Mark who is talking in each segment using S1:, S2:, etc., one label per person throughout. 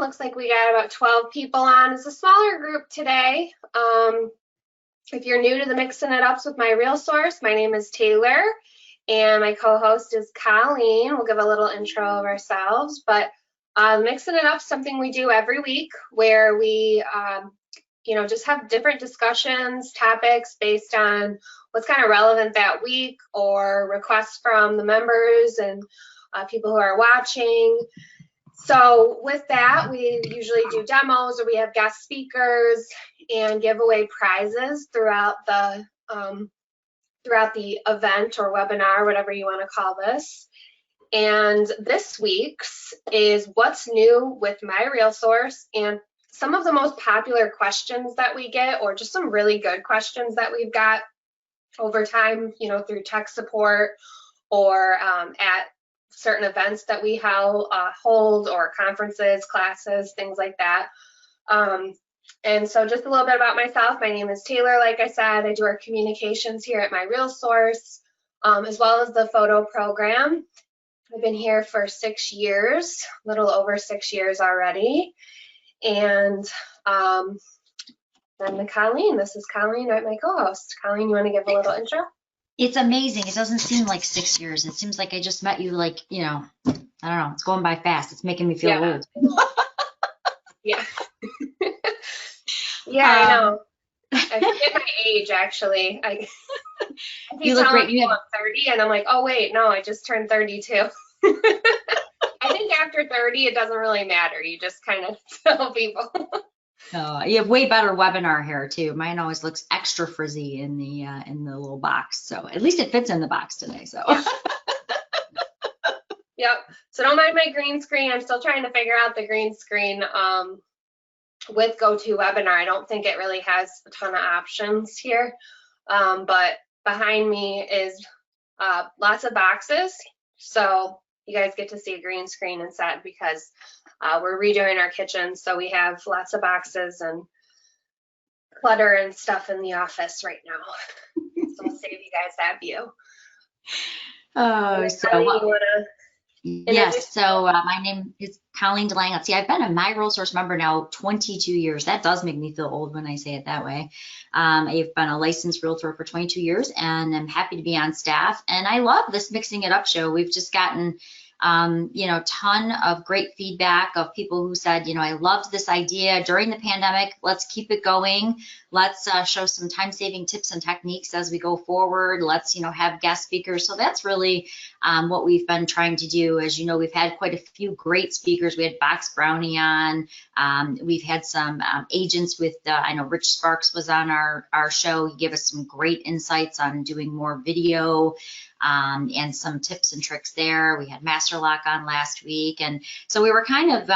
S1: Looks like we got about 12 people on. It's a smaller group today. If you're new to the Mixing It Ups with MiRealSource, my name is Taylor, and my co-host is Colleen. We'll give a little intro of ourselves, but Mixing It Up is something we do every week where we just have different discussions, topics based on what's kind of relevant that week or requests from the members and people who are watching. So with that, we usually do demos or we have guest speakers and give away prizes throughout the event or webinar, whatever you want to call this. And this week's is what's new with MiRealSource, and some of the most popular questions that we get, or just some really good questions that we've got over time, through tech support or at certain events that we hold or conferences, classes, things like that. And so just a little bit about myself. My name is Taylor, like I said. I do our communications here at MiRealSource, as well as the photo program. I've been here for 6 years, a little over 6 years already. And then Colleen, this is Colleen, my co-host. Colleen, you want to give a little intro?
S2: It's amazing. It doesn't seem like 6 years. It seems like I just met you I don't know. It's going by fast. It's making me feel old.
S1: Yeah. Yeah, I know. I forget my age, actually. I
S2: you look great.
S1: I'm 30, and I'm like, oh, wait, no, I just turned 32. I think after 30, it doesn't really matter. You just kind of tell people.
S2: You have way better webinar hair too. Mine always looks extra frizzy in the little box. So at least it fits in the box today. So.
S1: Yeah. Yep. So don't mind my green screen. I'm still trying to figure out the green screen with GoToWebinar. I don't think it really has a ton of options here. But behind me is lots of boxes. So you guys get to see a green screen instead because we're redoing our kitchen, so we have lots of boxes and clutter and stuff in the office right now. So we'll save you guys that view.
S2: Yes, so my name is Colleen Taylor. Let's see, I've been a MiRealSource member now 22 years. That does make me feel old when I say it that way. I've been a licensed realtor for 22 years, and I'm happy to be on staff. And I love this Mixing It Up show. We've just gotten ton of great feedback of people who said, I loved this idea during the pandemic. Let's keep it going. Let's show some time-saving tips and techniques as we go forward. Let's, have guest speakers. So that's really what we've been trying to do. As you know, we've had quite a few great speakers. We had Box Brownie on. We've had some agents with, I know Rich Sparks was on our show. He gave us some great insights on doing more video. And some tips and tricks there. We had Master Lock on last week. And so we were kind of,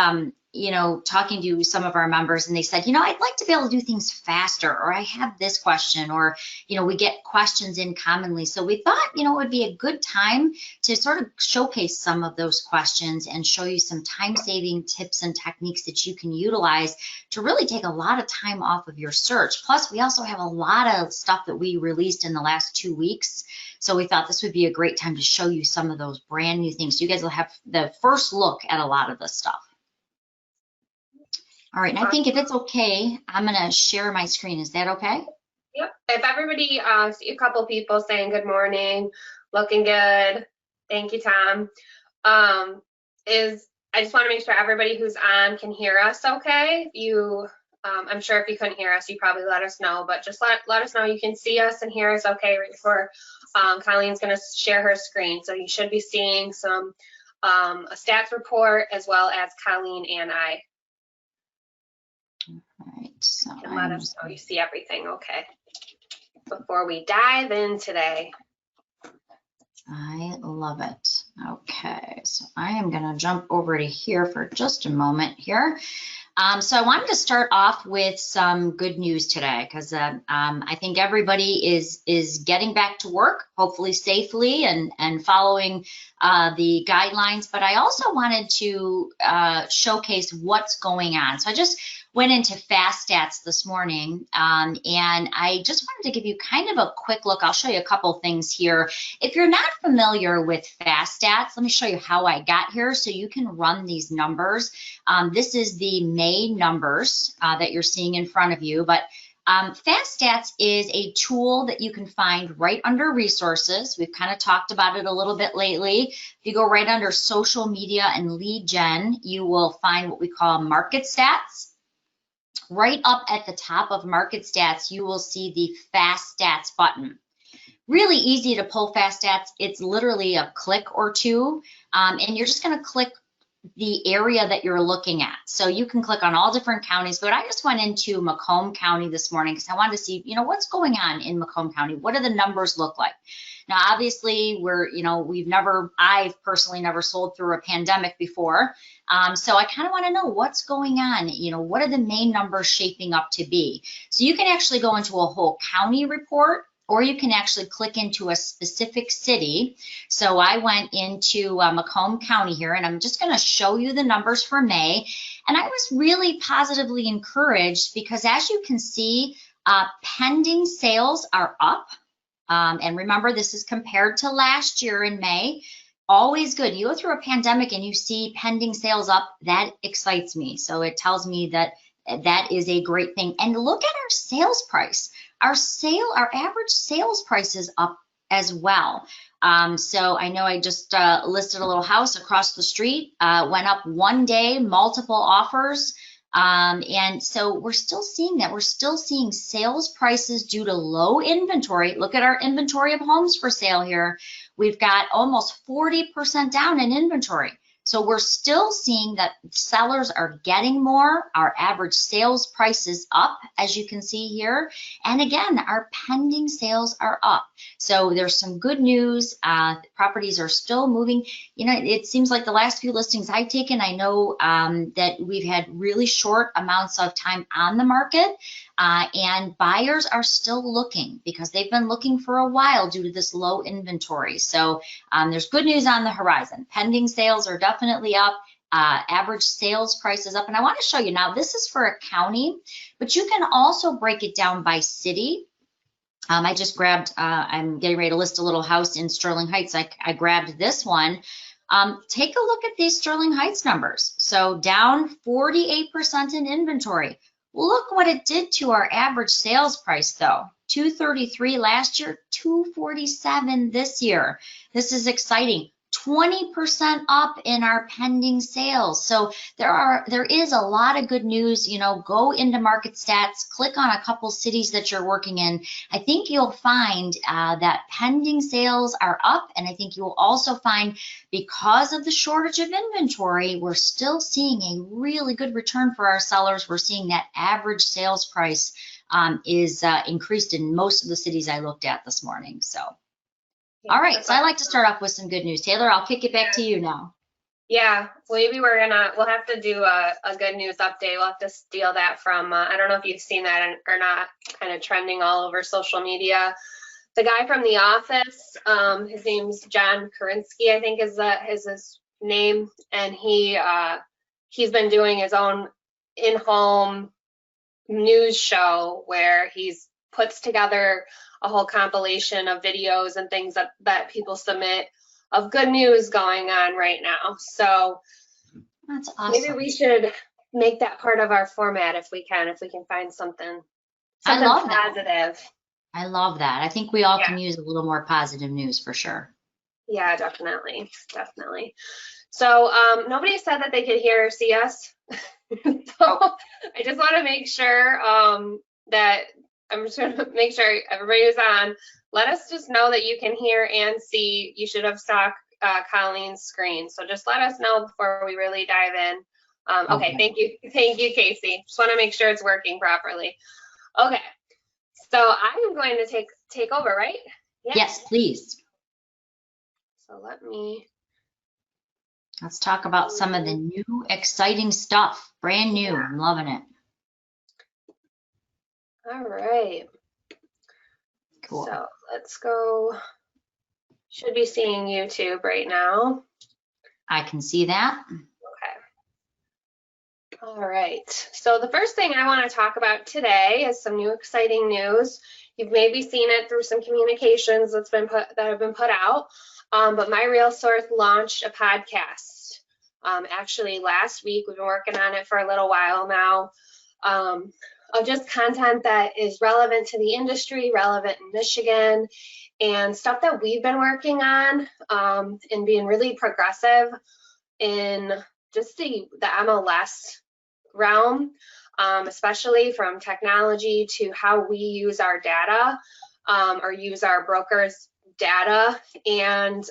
S2: talking to some of our members, and they said, I'd like to be able to do things faster, or I have this question, or, we get questions in commonly. So we thought, it would be a good time to sort of showcase some of those questions and show you some time-saving tips and techniques that you can utilize to really take a lot of time off of your search. Plus, we also have a lot of stuff that we released in the last 2 weeks. So we thought this would be a great time to show you some of those brand new things. So you guys will have the first look at a lot of this stuff. All right, and I think if it's okay, I'm gonna share my screen. Is that okay?
S1: Yep. If everybody, see a couple people saying good morning, looking good. Thank you, Tom. I just want to make sure everybody who's on can hear us okay. I'm sure if you couldn't hear us, you probably let us know, but just let us know you can see us and hear us okay right before Colleen's going to share her screen. So you should be seeing some a stats report as well as Colleen and I.
S2: All right, so
S1: you can let us know you see everything okay before we dive in today.
S2: I love it. Okay, so I am going to jump over to here for just a moment here. So I wanted to start off with some good news today because I think everybody is getting back to work, hopefully safely and following the guidelines. But I also wanted to showcase what's going on. So I just went into fast stats this morning, and I just wanted to give you kind of a quick look. I'll show you a couple things here. If you're not familiar with fast stats, let me show you how I got here so you can run these numbers. This is the May numbers that you're seeing in front of you, but Fast Stats is a tool that you can find right under resources. We've kind of talked about it a little bit lately. If you go right under social media and lead gen, you will find what we call market stats. Right up at the top of market stats, you will see the Fast Stats button. Really easy to pull Fast Stats. It's literally a click or two, and you're just going to click the area that you're looking at. So you can click on all different counties, but I just went into Macomb County this morning because I wanted to see, what's going on in Macomb County. What do the numbers look like? Now, obviously, I've personally never sold through a pandemic before. So I kind of want to know what's going on. What are the main numbers shaping up to be? So you can actually go into a whole county report, or you can actually click into a specific city. So I went into Macomb County here, and I'm just going to show you the numbers for May. And I was really positively encouraged because, as you can see, pending sales are up. And remember, this is compared to last year in May. Always good. You go through a pandemic and you see pending sales up, that excites me. So it tells me that that is a great thing. And look at our sales price. Our average sales price is up as well. So I know I just listed a little house across the street, went up one day, multiple offers. And so we're still seeing that. We're still seeing sales prices due to low inventory. Look at our inventory of homes for sale here. We've got almost 40% down in inventory. So we're still seeing that sellers are getting more. Our average sales price is up, as you can see here. And again, our pending sales are up. So there's some good news. Properties are still moving. It seems like the last few listings I've taken, I know that we've had really short amounts of time on the market. And buyers are still looking because they've been looking for a while due to this low inventory. So there's good news on the horizon. Pending sales are definitely up. Average sales price is up. And I want to show you now, this is for a county, but you can also break it down by city. I just grabbed, I'm getting ready to list a little house in Sterling Heights. I grabbed this one. Take a look at these Sterling Heights numbers. So down 48% in inventory. Look what it did to our average sales price though. $233 last year, $247 this year. This is exciting. 20% up in our pending sales. So there is a lot of good news. Go into market stats, click on a couple cities that you're working in. I think you'll find that pending sales are up, and I think you'll also find, because of the shortage of inventory, we're still seeing a really good return for our sellers. We're seeing that average sales price is increased in most of the cities I looked at this morning. So. All right, so I like to start off with some good news. Taylor, I'll kick it back to you now.
S1: Yeah, maybe we'll have to do a good news update. We'll have to steal that from, I don't know if you've seen that or not, kind of trending all over social media. The guy from The Office, his name's John Krasinski, I think is his name, and he's been doing his own in-home news show where he's puts together a whole compilation of videos and things that people submit of good news going on right now. So
S2: that's awesome.
S1: Maybe we should make that part of our format if we can find something positive.
S2: I love that. I think we all can use a little more positive news for sure.
S1: Yeah, definitely. So nobody said that they could hear or see us. So I just want to make sure that I'm just going to make sure everybody is on. Let us just know that you can hear and see. You should have saw Colleen's screen. So just let us know before we really dive in. Okay, thank you, Casey. Just want to make sure it's working properly. Okay, so I am going to take over, right?
S2: Yes, please.
S1: So
S2: let's talk about some of the new exciting stuff. Brand new. I'm loving it.
S1: All right.
S2: Cool.
S1: So let's go. Should be seeing YouTube right now.
S2: I can see that.
S1: Okay. All right, so the first thing I want to talk about today is some new exciting news. You've maybe seen it through some communications that have been put out, but MiRealSource launched a podcast. Actually, last week. We've been working on it for a little while now, of just content that is relevant to the industry, relevant in Michigan, and stuff that we've been working on, and being really progressive in just the MLS realm, especially from technology to how we use our data, or use our brokers' data, and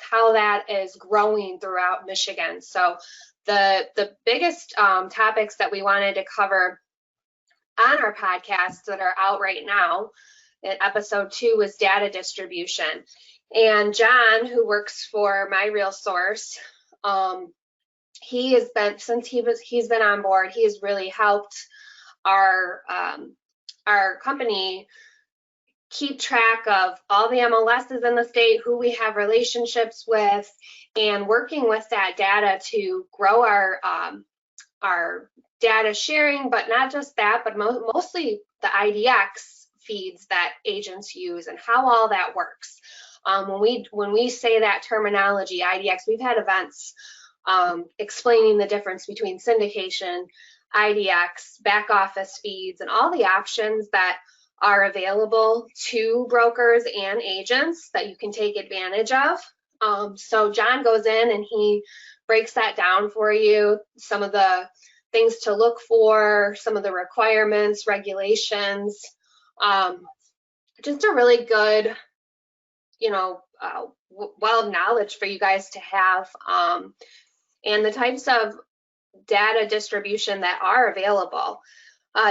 S1: how that is growing throughout Michigan. So the biggest topics that we wanted to cover on our podcasts that are out right now in episode 2 was data distribution. And John, who works for MiRealSource, he has been, since he's been on board, he has really helped our company keep track of all the MLSs in the state, who we have relationships with, and working with that data to grow our data sharing, but not just that, but mostly the IDX feeds that agents use and how all that works. When we say that terminology, IDX, we've had events explaining the difference between syndication, IDX, back office feeds, and all the options that are available to brokers and agents that you can take advantage of. So John goes in and he breaks that down for you, some of the things to look for, some of the requirements, regulations, just a really good, well knowledge for you guys to have, and the types of data distribution that are available.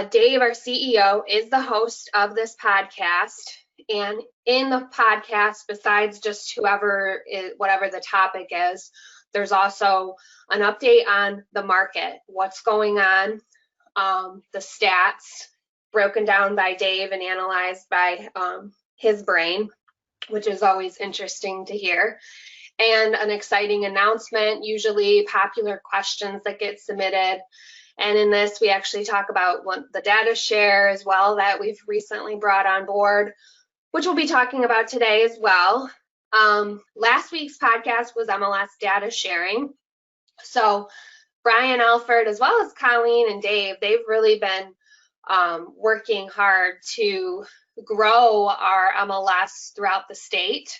S1: Dave, our CEO, is the host of this podcast, and in the podcast, besides just whatever the topic is, there's also an update on the market, what's going on, the stats broken down by Dave and analyzed by his brain, which is always interesting to hear, and an exciting announcement, usually popular questions that get submitted. And in this, we actually talk about the data share as well that we've recently brought on board, which we'll be talking about today as well. Last week's podcast was MLS data sharing. So Brian Alford, as well as Colleen and Dave, they've really been working hard to grow our MLS throughout the state,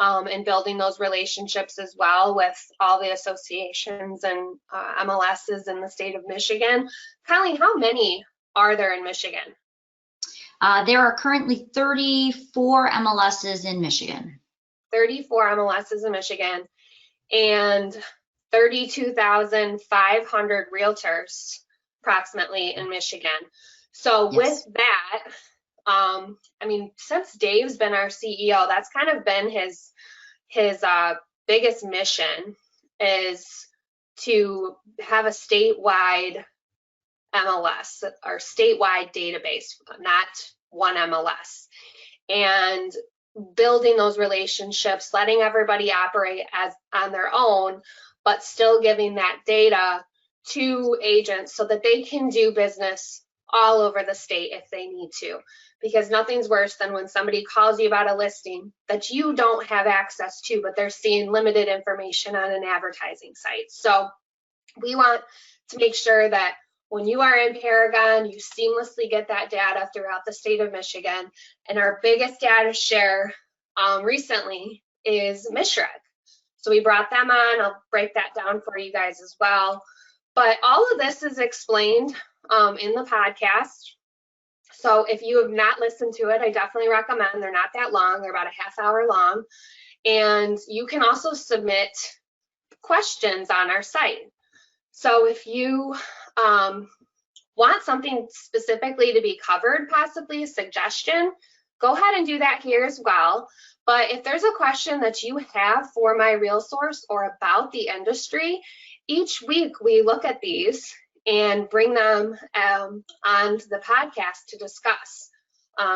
S1: and building those relationships as well with all the associations and MLSs in the state of Michigan. Colleen, how many are there in Michigan?
S2: There are currently 34 MLSs in Michigan.
S1: 34 MLSs in Michigan, and 32,500 realtors approximately in Michigan. So yes. With that, since Dave's been our CEO, that's kind of been his biggest mission, is to have a statewide MLS or statewide database, not one MLS, and building those relationships, letting everybody operate as on their own, but still giving that data to agents so that they can do business all over the state if they need to, because nothing's worse than when somebody calls you about a listing that you don't have access to, but they're seeing limited information on an advertising site. So we want to make sure that when you are in Paragon, you seamlessly get that data throughout the state of Michigan. And our biggest data share recently is MiRealSource. So we brought them on. I'll break that down for you guys as well. But all of this is explained in the podcast. So if you have not listened to it, I definitely recommend. They're not that long. They're about a half hour long. And you can also submit questions on our site. So if you want something specifically to be covered, possibly a suggestion, go ahead and do that here as well. But if there's a question that you have for MiRealSource or about the industry, each week we look at these and bring them on the podcast to discuss,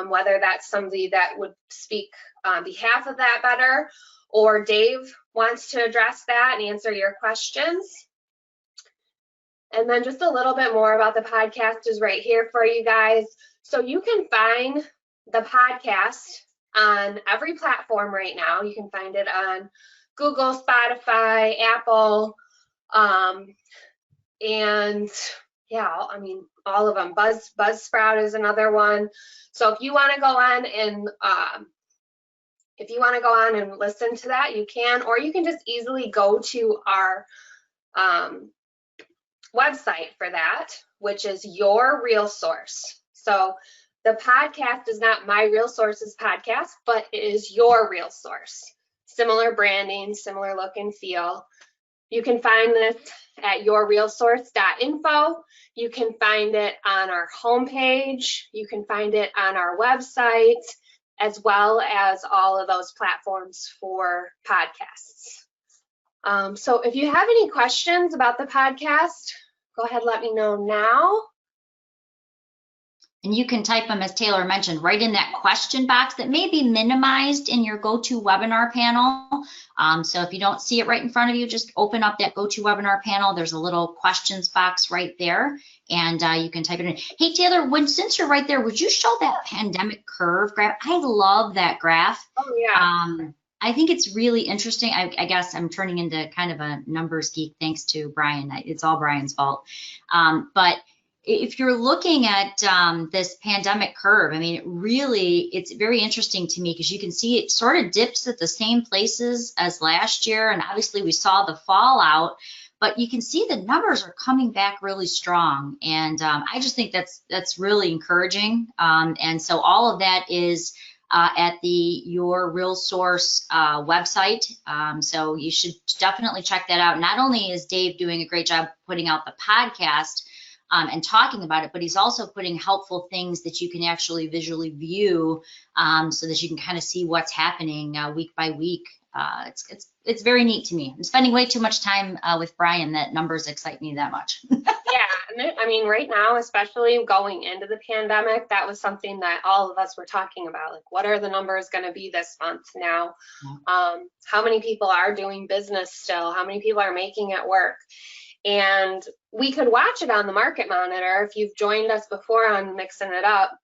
S1: whether that's somebody that would speak on behalf of that better, or Dave wants to address that and answer your questions. And then just a little bit more about the podcast is right here for you guys. So you can find the podcast on every platform right now. You can find it on Google, Spotify, Apple, and yeah, I mean, all of them. Buzzsprout is another one. So if you want to go on and listen to that, you can, or you can just easily go to our website for that, which is MiRealSource. So the podcast is not MiRealSource's podcast, but it is MiRealSource. Similar branding, similar look and feel. You can find this at yourrealsource.info. You can find it on our homepage. You can find it on our website, as well as all of those platforms for podcasts. So if you have any questions about the podcast, go ahead, let me know now.
S2: And you can type them, as Taylor mentioned, right in that question box that may be minimized in your GoToWebinar panel. So if you don't see it right in front of you, just open up that GoToWebinar panel. There's a little questions box right there, and you can type it in. Hey, Taylor, since you're right there, would you show that pandemic curve graph? I love that graph.
S1: Oh, yeah.
S2: I think it's really interesting. I guess I'm turning into kind of a numbers geek thanks to Brian. It's all Brian's fault. But if you're looking at this pandemic curve, I mean, it's very interesting to me because you can see it sort of dips at the same places as last year. And obviously we saw the fallout, but you can see the numbers are coming back really strong. And I just think that's really encouraging. And so all of that is at the MiRealSource website. So you should definitely check that out. Not only is Dave doing a great job putting out the podcast, and talking about it, but he's also putting helpful things that you can actually visually view so that you can kind of see what's happening week by week. It's very neat to me. I'm spending way too much time with Brian that numbers excite me that much.
S1: Yeah, and I mean, right now, especially going into the pandemic, that was something that all of us were talking about. Like, what are the numbers going to be this month now? Yeah. How many people are doing business still? How many people are making it work? And we could watch it on the market monitor. If you've joined us before on Mixing It Up,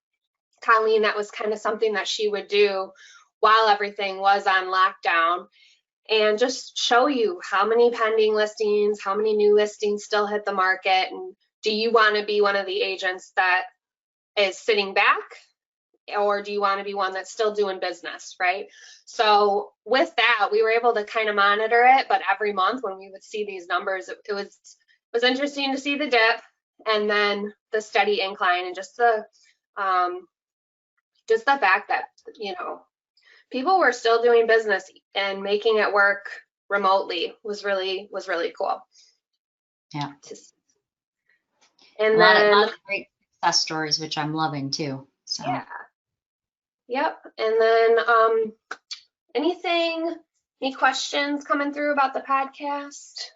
S1: Colleen, that was kind of something that she would do while everything was on lockdown, and just show you how many pending listings, how many new listings still hit the market, and do you want to be one of the agents that is sitting back, or do you want to be one that's still doing business, right? So with that, we were able to kind of monitor it, but every month when we would see these numbers, it was interesting to see the dip and then the steady incline, and just the fact that, you know, people were still doing business and making it work remotely was really cool.
S2: Yeah.
S1: And
S2: a
S1: then
S2: lot of great success stories, which I'm loving too. So.
S1: Yeah. Yep. And then any questions coming through about the podcast?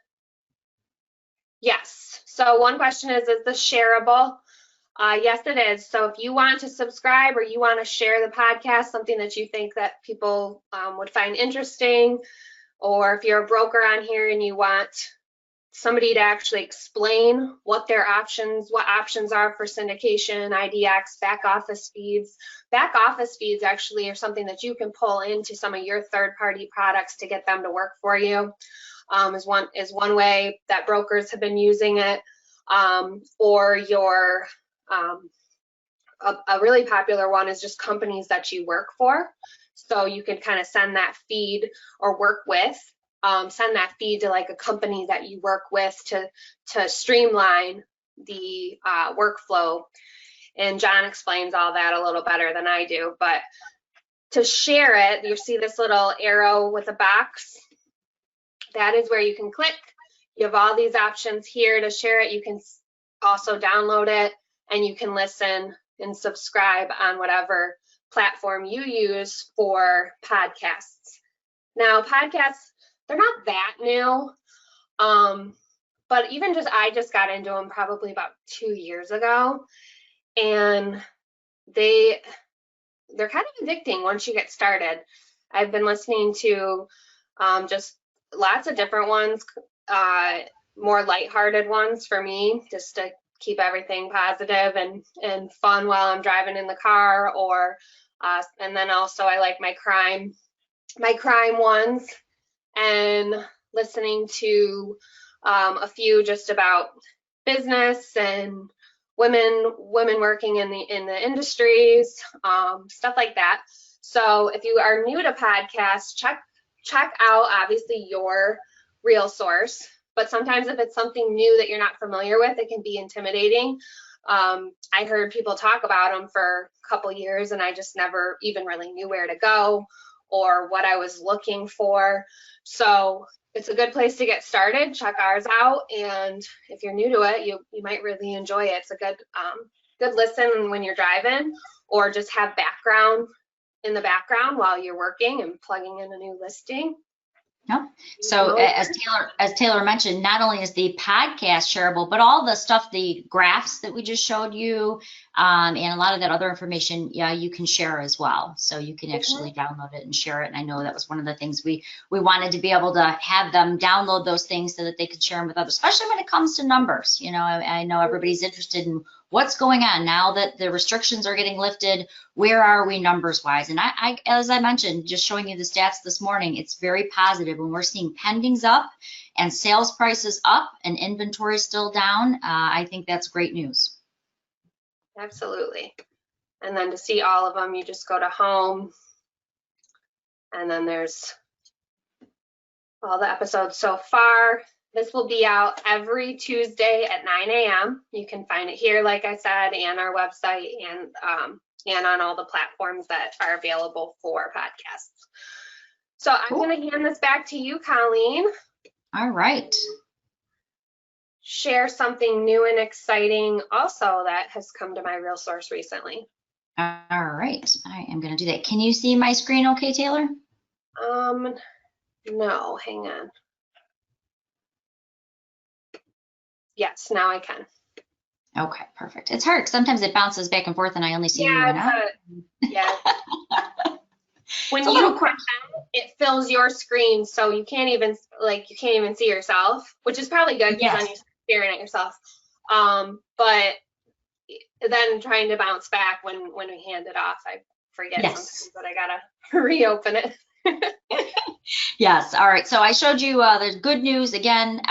S1: Yes. So one question is this shareable? Yes, it is. So if you want to subscribe or you want to share the podcast, something that you think that people would find interesting, or if you're a broker on here and you want somebody to actually explain what options are for syndication, IDX, back office feeds. Back office feeds actually are something that you can pull into some of your third-party products to get them to work for you. Is one way that brokers have been using it, or your a really popular one is just companies that you work for. So you can kind of send that feed or work with. Send that feed to like a company that you work with to streamline the workflow. And John explains all that a little better than I do. But to share it, you see this little arrow with a box. That is where you can click. You have all these options here to share it. You can also download it, and you can listen and subscribe on whatever platform you use for podcasts. Now, podcasts, they're not that new, but I just got into them probably about 2 years ago, and they're kind of addicting once you get started. I've been listening to just lots of different ones. more lighthearted ones for me, just to keep everything positive and fun while I'm driving in the car. Or and then also I like my crime ones, and listening to a few just about business and women working in the industries, stuff like that. So if you are new to podcasts, check out obviously your RealSource. But sometimes if it's something new that you're not familiar with, it can be intimidating. I heard people talk about them for a couple years, and I just never even really knew where to go or what I was looking for. So it's a good place to get started. Check ours out, and if you're new to it, you might really enjoy it. It's a good listen when you're driving, or just have background in the background while you're working and plugging in a new listing.
S2: Yep. So as Taylor mentioned, not only is the podcast shareable, but all the stuff, the graphs that we just showed you, and a lot of that other information, you can share as well. So you can actually download it and share it. And I know that was one of the things we wanted to be able to have them download those things so that they could share them with others, especially when it comes to numbers. I know everybody's interested in what's going on now that the restrictions are getting lifted. Where are we numbers wise? And I as I mentioned, just showing you the stats this morning, it's very positive. When we're seeing pendings up and sales prices up and inventory still down, I think that's great news.
S1: Absolutely. And then to see all of them, you just go to home, and then there's all the episodes so far. This will be out every Tuesday at 9 a.m. You can find it here, like I said, and our website, and on all the platforms that are available for podcasts. So I'm going to hand this back to you, Colleen.
S2: All right.
S1: Share something new and exciting also that has come to MiRealSource recently.
S2: All right. I am going to do that. Can you see my screen okay, Taylor?
S1: No, hang on. Yes, now I can.
S2: Okay, perfect. It's hard. Sometimes it bounces back and forth and I only see you and I.
S1: Yeah. When you press it fills your screen, so you can't even see yourself, which is probably good because then you're staring at yourself. But then trying to bounce back when we hand it off, I forget sometimes that I gotta reopen it.
S2: Yes. All right. So I showed you the good news again.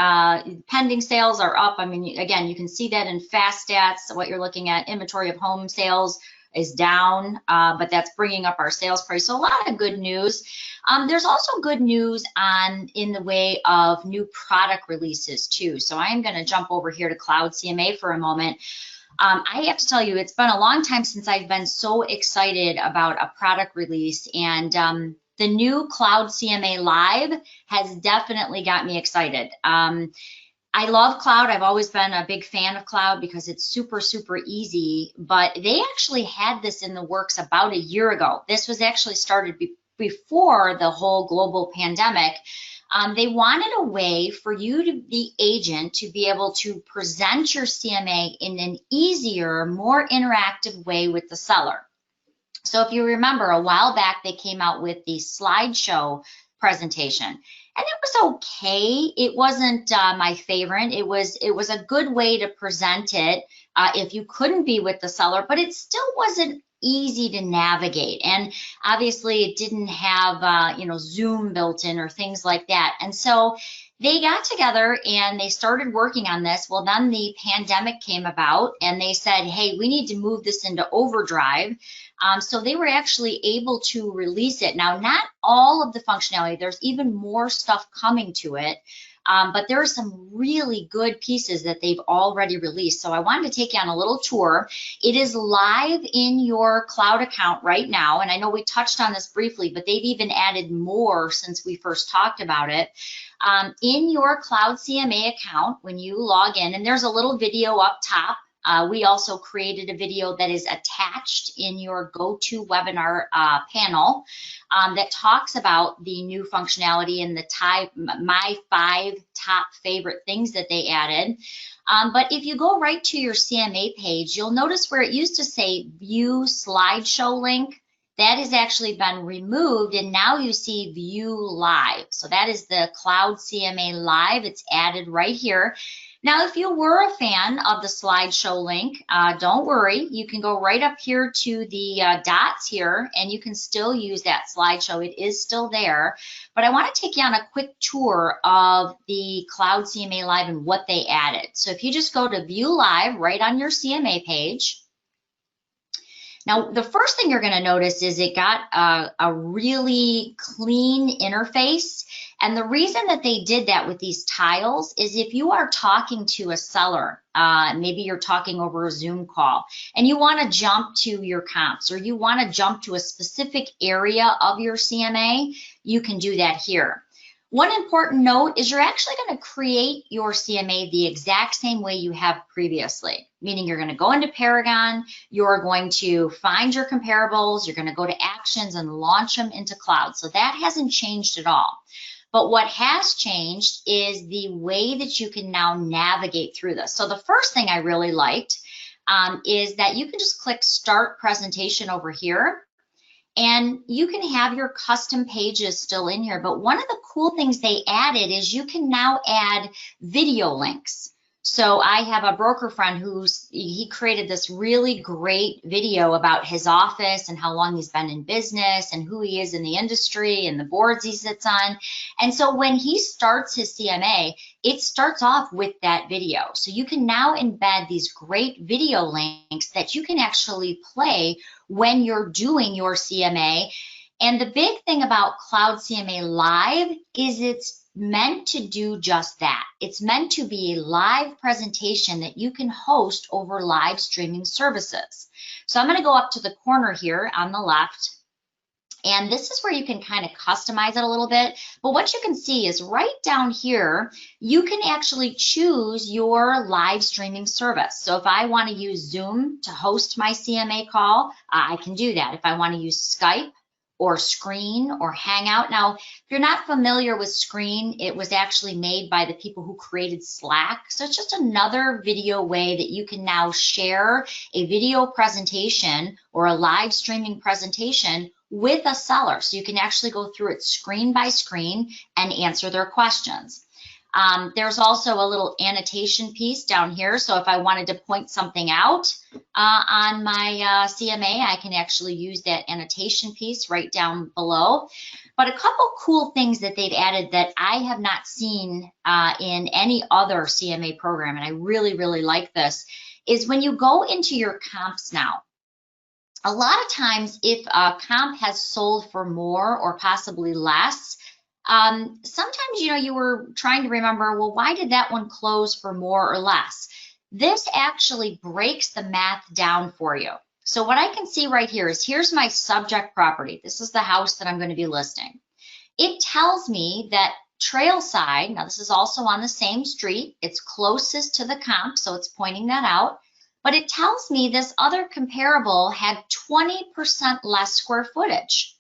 S2: Pending sales are up. I mean, again, you can see that in fast stats. What you're looking at, inventory of home sales is down, but that's bringing up our sales price. So a lot of good news. There's also good news in the way of new product releases too. So I am going to jump over here to Cloud CMA for a moment. I have to tell you, it's been a long time since I've been so excited about a product release, and the new Cloud CMA Live has definitely got me excited. I love Cloud. I've always been a big fan of Cloud because it's super, super easy, but they actually had this in the works about a year ago. This was actually started before the whole global pandemic. They wanted a way for you, the agent, to be able to present your CMA in an easier, more interactive way with the seller. So if you remember, a while back, they came out with the slideshow presentation, and it was okay. It wasn't my favorite. It was a good way to present it if you couldn't be with the seller, but it still wasn't easy to navigate. And obviously it didn't have Zoom built in or things like that. And so they got together and they started working on this. Well, then the pandemic came about and they said, hey, we need to move this into overdrive. So they were actually able to release it. Now, not all of the functionality, there's even more stuff coming to it. But there are some really good pieces that they've already released. So I wanted to take you on a little tour. It is live in your Cloud account right now. And I know we touched on this briefly, but they've even added more since we first talked about it. In your Cloud CMA account, when you log in, and there's a little video up top. We also created a video that is attached in your GoToWebinar panel that talks about the new functionality and my 5 top favorite things that they added. But if you go right to your CMA page, you'll notice where it used to say View Slideshow link, that has actually been removed, and now you see View Live. So that is the Cloud CMA Live. It's added right here. Now, if you were a fan of the slideshow link, don't worry. You can go right up here to the dots here, and you can still use that slideshow. It is still there. But I want to take you on a quick tour of the Cloud CMA Live and what they added. So if you just go to View Live right on your CMA page, now, the first thing you're going to notice is it got a really clean interface. And the reason that they did that with these tiles is if you are talking to a seller, maybe you're talking over a Zoom call, and you want to jump to your comps, or you want to jump to a specific area of your CMA, you can do that here. One important note is you're actually going to create your CMA the exact same way you have previously, meaning you're going to go into Paragon, you're going to find your comparables, you're going to go to actions and launch them into Cloud. So that hasn't changed at all. But what has changed is the way that you can now navigate through this. So the first thing I really liked is that you can just click Start Presentation over here. And you can have your custom pages still in here, but one of the cool things they added is you can now add video links. So I have a broker friend he created this really great video about his office and how long he's been in business and who he is in the industry and the boards he sits on. And so when he starts his CMA, it starts off with that video. So you can now embed these great video links that you can actually play when you're doing your CMA. And the big thing about Cloud CMA Live is it's meant to do just that. It's meant to be a live presentation that you can host over live streaming services. So I'm going to go up to the corner here on the left, and this is where you can kind of customize it a little bit. But what you can see is right down here, you can actually choose your live streaming service. So if I want to use Zoom to host my CMA call, I can do that. If I want to use Skype, or Screen, or Hangout. Now, if you're not familiar with Screen, it was actually made by the people who created Slack. So it's just another video way that you can now share a video presentation or a live streaming presentation with a seller. So you can actually go through it screen by screen and answer their questions. There's also a little annotation piece down here. So if I wanted to point something out on my CMA, I can actually use that annotation piece right down below. But a couple cool things that they've added that I have not seen in any other CMA program, and I really, really like this, is when you go into your comps now, a lot of times if a comp has sold for more or possibly less, sometimes, you were trying to remember, well, why did that one close for more or less? This actually breaks the math down for you. So what I can see right here is here's my subject property. This is the house that I'm going to be listing. It tells me that Trailside, now this is also on the same street, it's closest to the comp, so it's pointing that out. But it tells me this other comparable had 20% less square footage.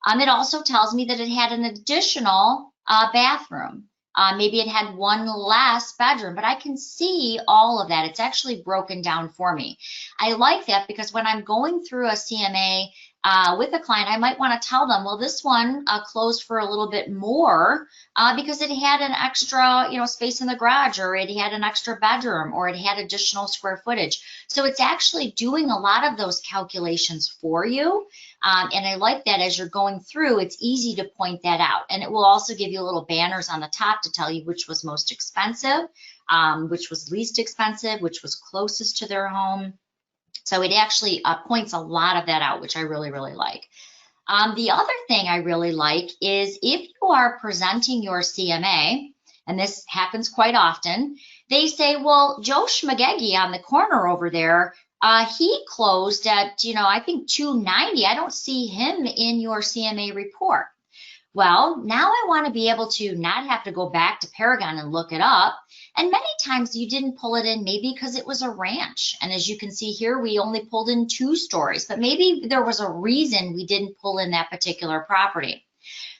S2: It also tells me that it had an additional bathroom. Maybe it had one less bedroom, but I can see all of that. It's actually broken down for me. I like that because when I'm going through a CMA with a client, I might want to tell them, well, this one closed for a little bit more because it had an extra, space in the garage, or it had an extra bedroom, or it had additional square footage. So it's actually doing a lot of those calculations for you. And I like that as you're going through, it's easy to point that out. And it will also give you little banners on the top to tell you which was most expensive, which was least expensive, which was closest to their home. So it actually points a lot of that out, which I really, really like. The other thing I really like is if you are presenting your CMA, and this happens quite often, they say, well, Joe Schmagegi on the corner over there, he closed at, I think 290. I don't see him in your CMA report. Well, now I want to be able to not have to go back to Paragon and look it up. And many times you didn't pull it in maybe because it was a ranch. And as you can see here, we only pulled in 2 stories, but maybe there was a reason we didn't pull in that particular property.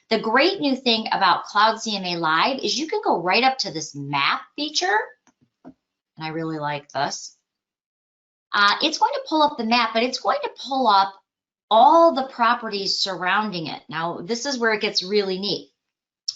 S2: The great new thing about Cloud CMA Live is you can go right up to this map feature. And I really like this. It's going to pull up the map, but it's going to pull up all the properties surrounding it. Now, this is where it gets really neat.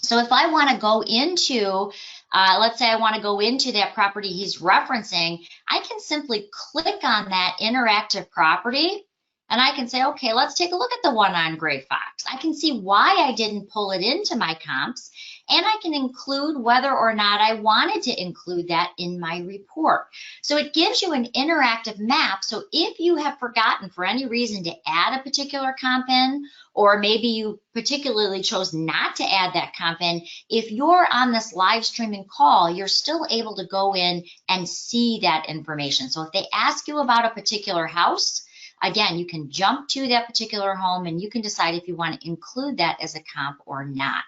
S2: So if I want to go into, let's say I want to go into that property he's referencing, I can simply click on that interactive property and I can say, okay, let's take a look at the one on Crave Box. I can see why I didn't pull it into my comps, and I can include whether or not I wanted to include that in my report. So it gives you an interactive map. So if you have forgotten for any reason to add a particular comp in, or maybe you particularly chose not to add that comp in, if you're on this live streaming call, you're still able to go in and see that information. So if they ask you about a particular house, again, you can jump to that particular home and you can decide if you want to include that as a comp or not.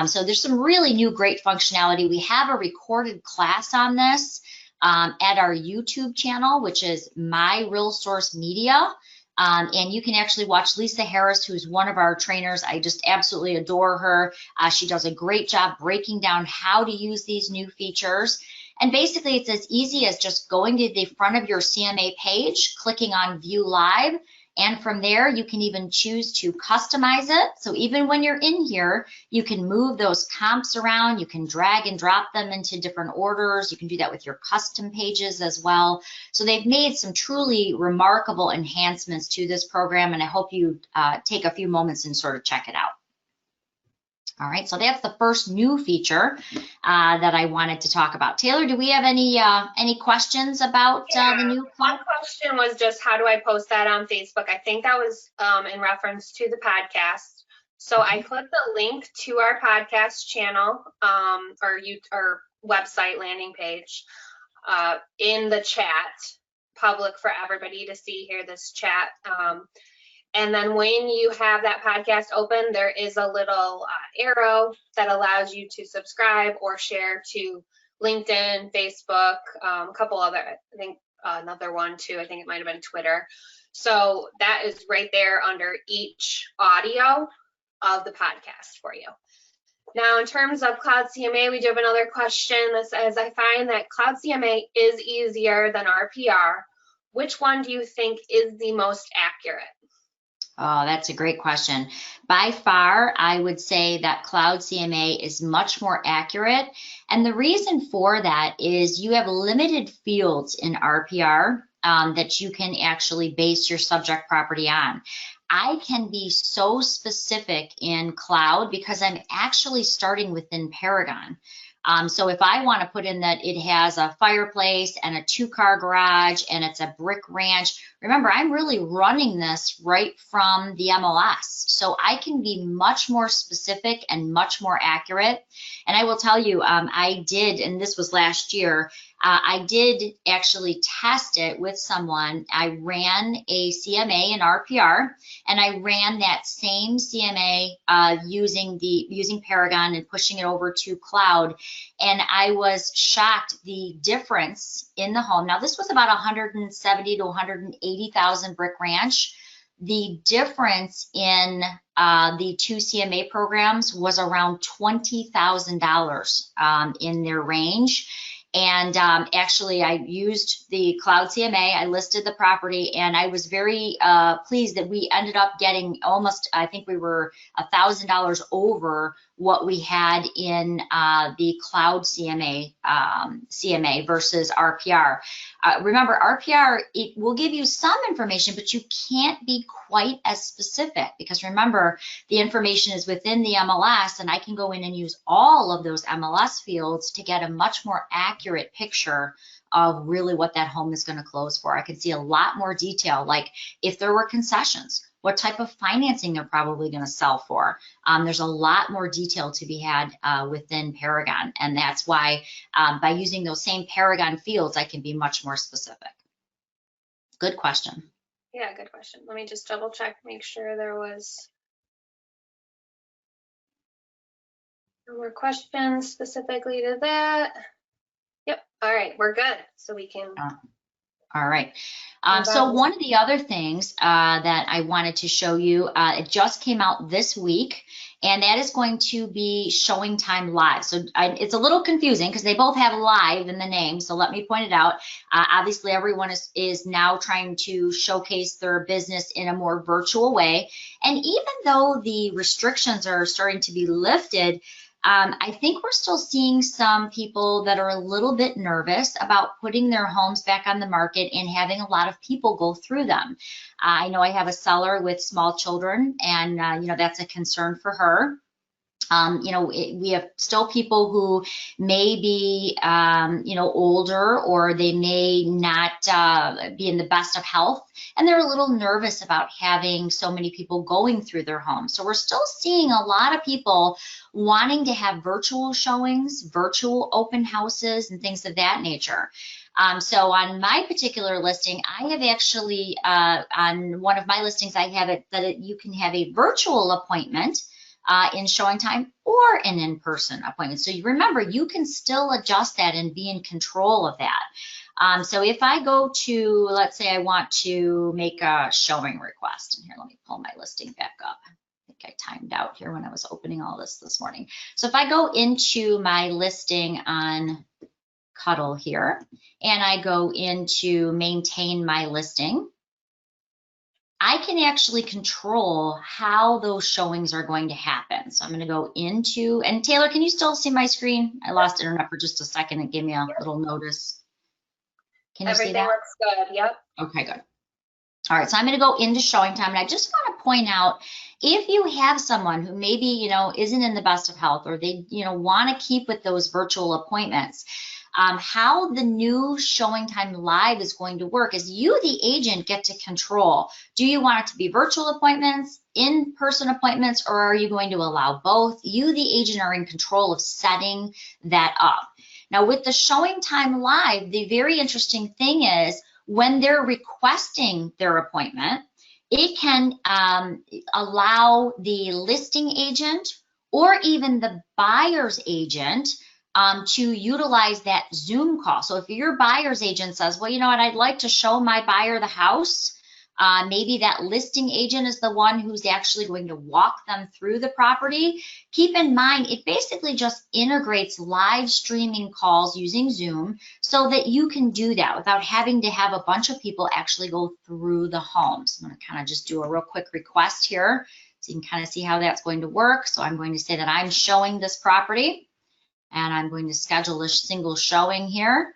S2: So there's some really new great functionality. We have a recorded class on this at our YouTube channel, which is MiRealSource Media. And you can actually watch Lisa Harris, who's one of our trainers. I just absolutely adore her. She does a great job breaking down how to use these new features. And basically, it's as easy as just going to the front of your CMA page, clicking on View Live, and from there, you can even choose to customize it. So even when you're in here, you can move those comps around. You can drag and drop them into different orders. You can do that with your custom pages as well. So they've made some truly remarkable enhancements to this program, and I hope you take a few moments and sort of check it out. All right, so that's the first new feature that I wanted to talk about. Taylor, do we have any questions about the new
S1: one question was just how do I post that on Facebook? I think that was in reference to the podcast. So I put the link to our podcast channel or website landing page in the chat, public for everybody to see here, this chat. And then when you have that podcast open, there is a little arrow that allows you to subscribe or share to LinkedIn, Facebook, a couple other, I think another one too. I think it might have been Twitter. So that is right there under each audio of the podcast for you. Now, in terms of Cloud CMA, we do have another question that says, I find that Cloud CMA is easier than RPR. Which one do you think is the most accurate?
S2: Oh, that's a great question. By far, I would say that Cloud CMA is much more accurate. And the reason for that is you have limited fields in RPR that you can actually base your subject property on. I can be so specific in Cloud because I'm actually starting within Paragon. So if I want to put in that it has a fireplace and a 2-car garage and it's a brick ranch, remember, I'm really running this right from the MLS. So I can be much more specific and much more accurate. And I will tell you, I did, and this was last year, I did actually test it with someone. I ran a CMA in RPR, and I ran that same CMA using Paragon and pushing it over to Cloud. And I was shocked the difference in the home. Now, this was about 170 to 180,000 brick ranch. The difference in the two CMA programs was around $20,000 in their range. And actually, I used the Cloud CMA. I listed the property, and I was very pleased that we ended up getting almost, I think we were $1,000 over what we had in the Cloud CMA versus RPR. Remember, RPR, it will give you some information, but you can't be quite as specific because remember, the information is within the MLS, and I can go in and use all of those MLS fields to get a much more accurate picture of really what that home is going to close for. I can see a lot more detail, like if there were concessions, what type of financing they're probably going to sell for. There's a lot more detail to be had within Paragon, and that's why by using those same Paragon fields, I can be much more specific. Good question.
S1: Yeah, good question. Let me just double check, make sure there was no more questions specifically to that. Yep. All right, we're good. So we can
S2: All right. So one of the other things that I wanted to show you, it just came out this week, and that is going to be Showing Time Live. So it's a little confusing because they both have live in the name. So let me point it out. Obviously, everyone is now trying to showcase their business in a more virtual way. And even though the restrictions are starting to be lifted, I think we're still seeing some people that are a little bit nervous about putting their homes back on the market and having a lot of people go through them. I know I have a seller with small children, and that's a concern for her. We have still people who may be, older, or they may not be in the best of health, and they're a little nervous about having so many people going through their home. So we're still seeing a lot of people wanting to have virtual showings, virtual open houses, and things of that nature. So on my particular listing, I have actually, on one of my listings, I have it that you can have a virtual appointment in showing time or an in-person appointment. So you remember, you can still adjust that and be in control of that. So if I go to, let's say I want to make a showing request, and here, let me pull my listing back up. I think I timed out here when I was opening all this morning. So if I go into my listing on Cuddle here, and I go into maintain my listing, I can actually control how those showings are going to happen. So I'm going to go into, and Taylor, can you still see my screen? I lost internet for just a second. It gave me a little notice. Can you see that?
S1: Everything looks good, yep.
S2: Okay, good. All right, so I'm going to go into showing time, and I just want to point out, if you have someone who maybe, isn't in the best of health, or they, want to keep with those virtual appointments, how the new Showing Time Live is going to work is you, the agent, get to control. Do you want it to be virtual appointments, in-person appointments, or are you going to allow both? You, the agent, are in control of setting that up. Now, with the Showing Time Live, the very interesting thing is when they're requesting their appointment, it can allow the listing agent or even the buyer's agent to utilize that Zoom call. So if your buyer's agent says, well, you know what, I'd like to show my buyer the house, maybe that listing agent is the one who's actually going to walk them through the property. Keep in mind, it basically just integrates live streaming calls using Zoom so that you can do that without having to have a bunch of people actually go through the home. So I'm going to kind of just do a real quick request here so you can kind of see how that's going to work. So I'm going to say that I'm showing this property, and I'm going to schedule a single showing here.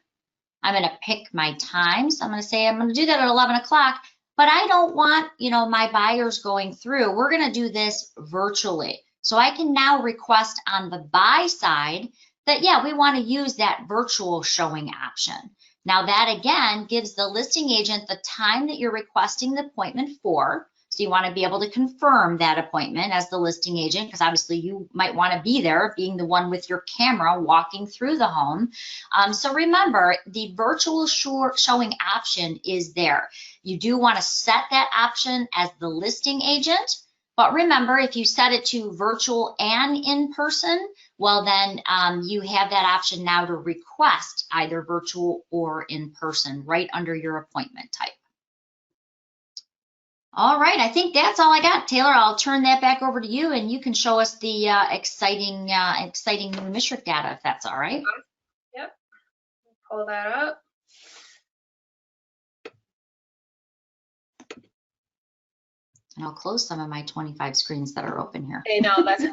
S2: I'm going to pick my time. So I'm going to say I'm going to do that at 11 o'clock, but I don't want, my buyers going through. We're going to do this virtually. So I can now request on the buy side that, yeah, we want to use that virtual showing option. Now that, again, gives the listing agent the time that you're requesting the appointment for. So you want to be able to confirm that appointment as the listing agent, because obviously you might want to be there, being the one with your camera walking through the home. So remember, the virtual showing option is there. You do want to set that option as the listing agent, but remember, if you set it to virtual and in person, well then you have that option now to request either virtual or in person right under your appointment type. All right, I think that's all I got. Taylor, I'll turn that back over to you, and you can show us the exciting new MiRealSource data, if that's all right.
S1: Yep, pull that up.
S2: And I'll close some of my 25 screens that are open here.
S1: I know, that's all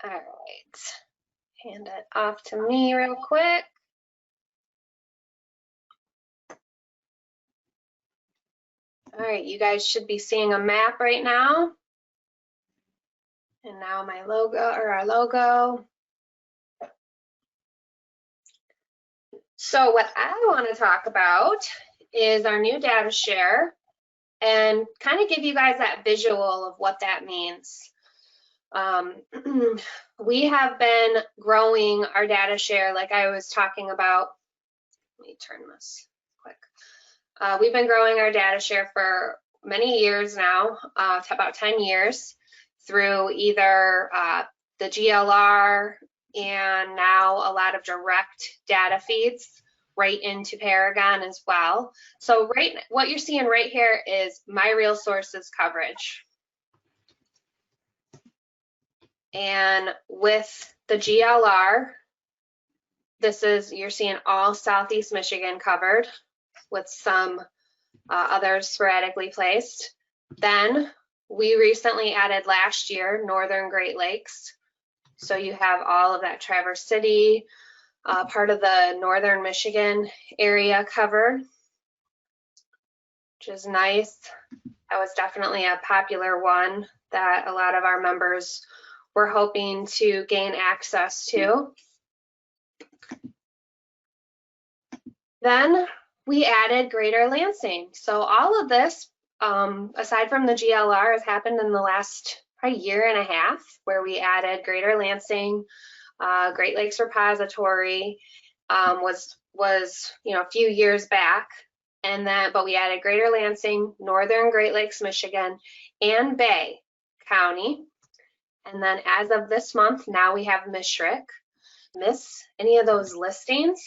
S1: right. Hand it off to me real quick. All right, you guys should be seeing a map right now. And now my logo, or our logo. So what I want to talk about is our new data share and kind of give you guys that visual of what that means. We have been growing our data share like I was talking about. Let me turn this quick. We've been growing our data share for many years now, about 10 years, through either the GLR and now a lot of direct data feeds. right into Paragon as well. So what you're seeing right here is MiRealSource's coverage. And with the GLR, you're seeing all Southeast Michigan covered with some others sporadically placed. Then we recently added last year Northern Great Lakes. So you have all of that Traverse City, part of the Northern Michigan area covered, which is nice. That was definitely a popular one that a lot of our members were hoping to gain access to. Then we added Greater Lansing. So all of this, aside from the GLR, has happened in the last probably year and a half, where we added Greater Lansing, Great Lakes Repository was a few years back, but we added Greater Lansing, Northern Great Lakes Michigan, and Bay County. And then as of this month, now we have Mishrick. Miss any of those listings?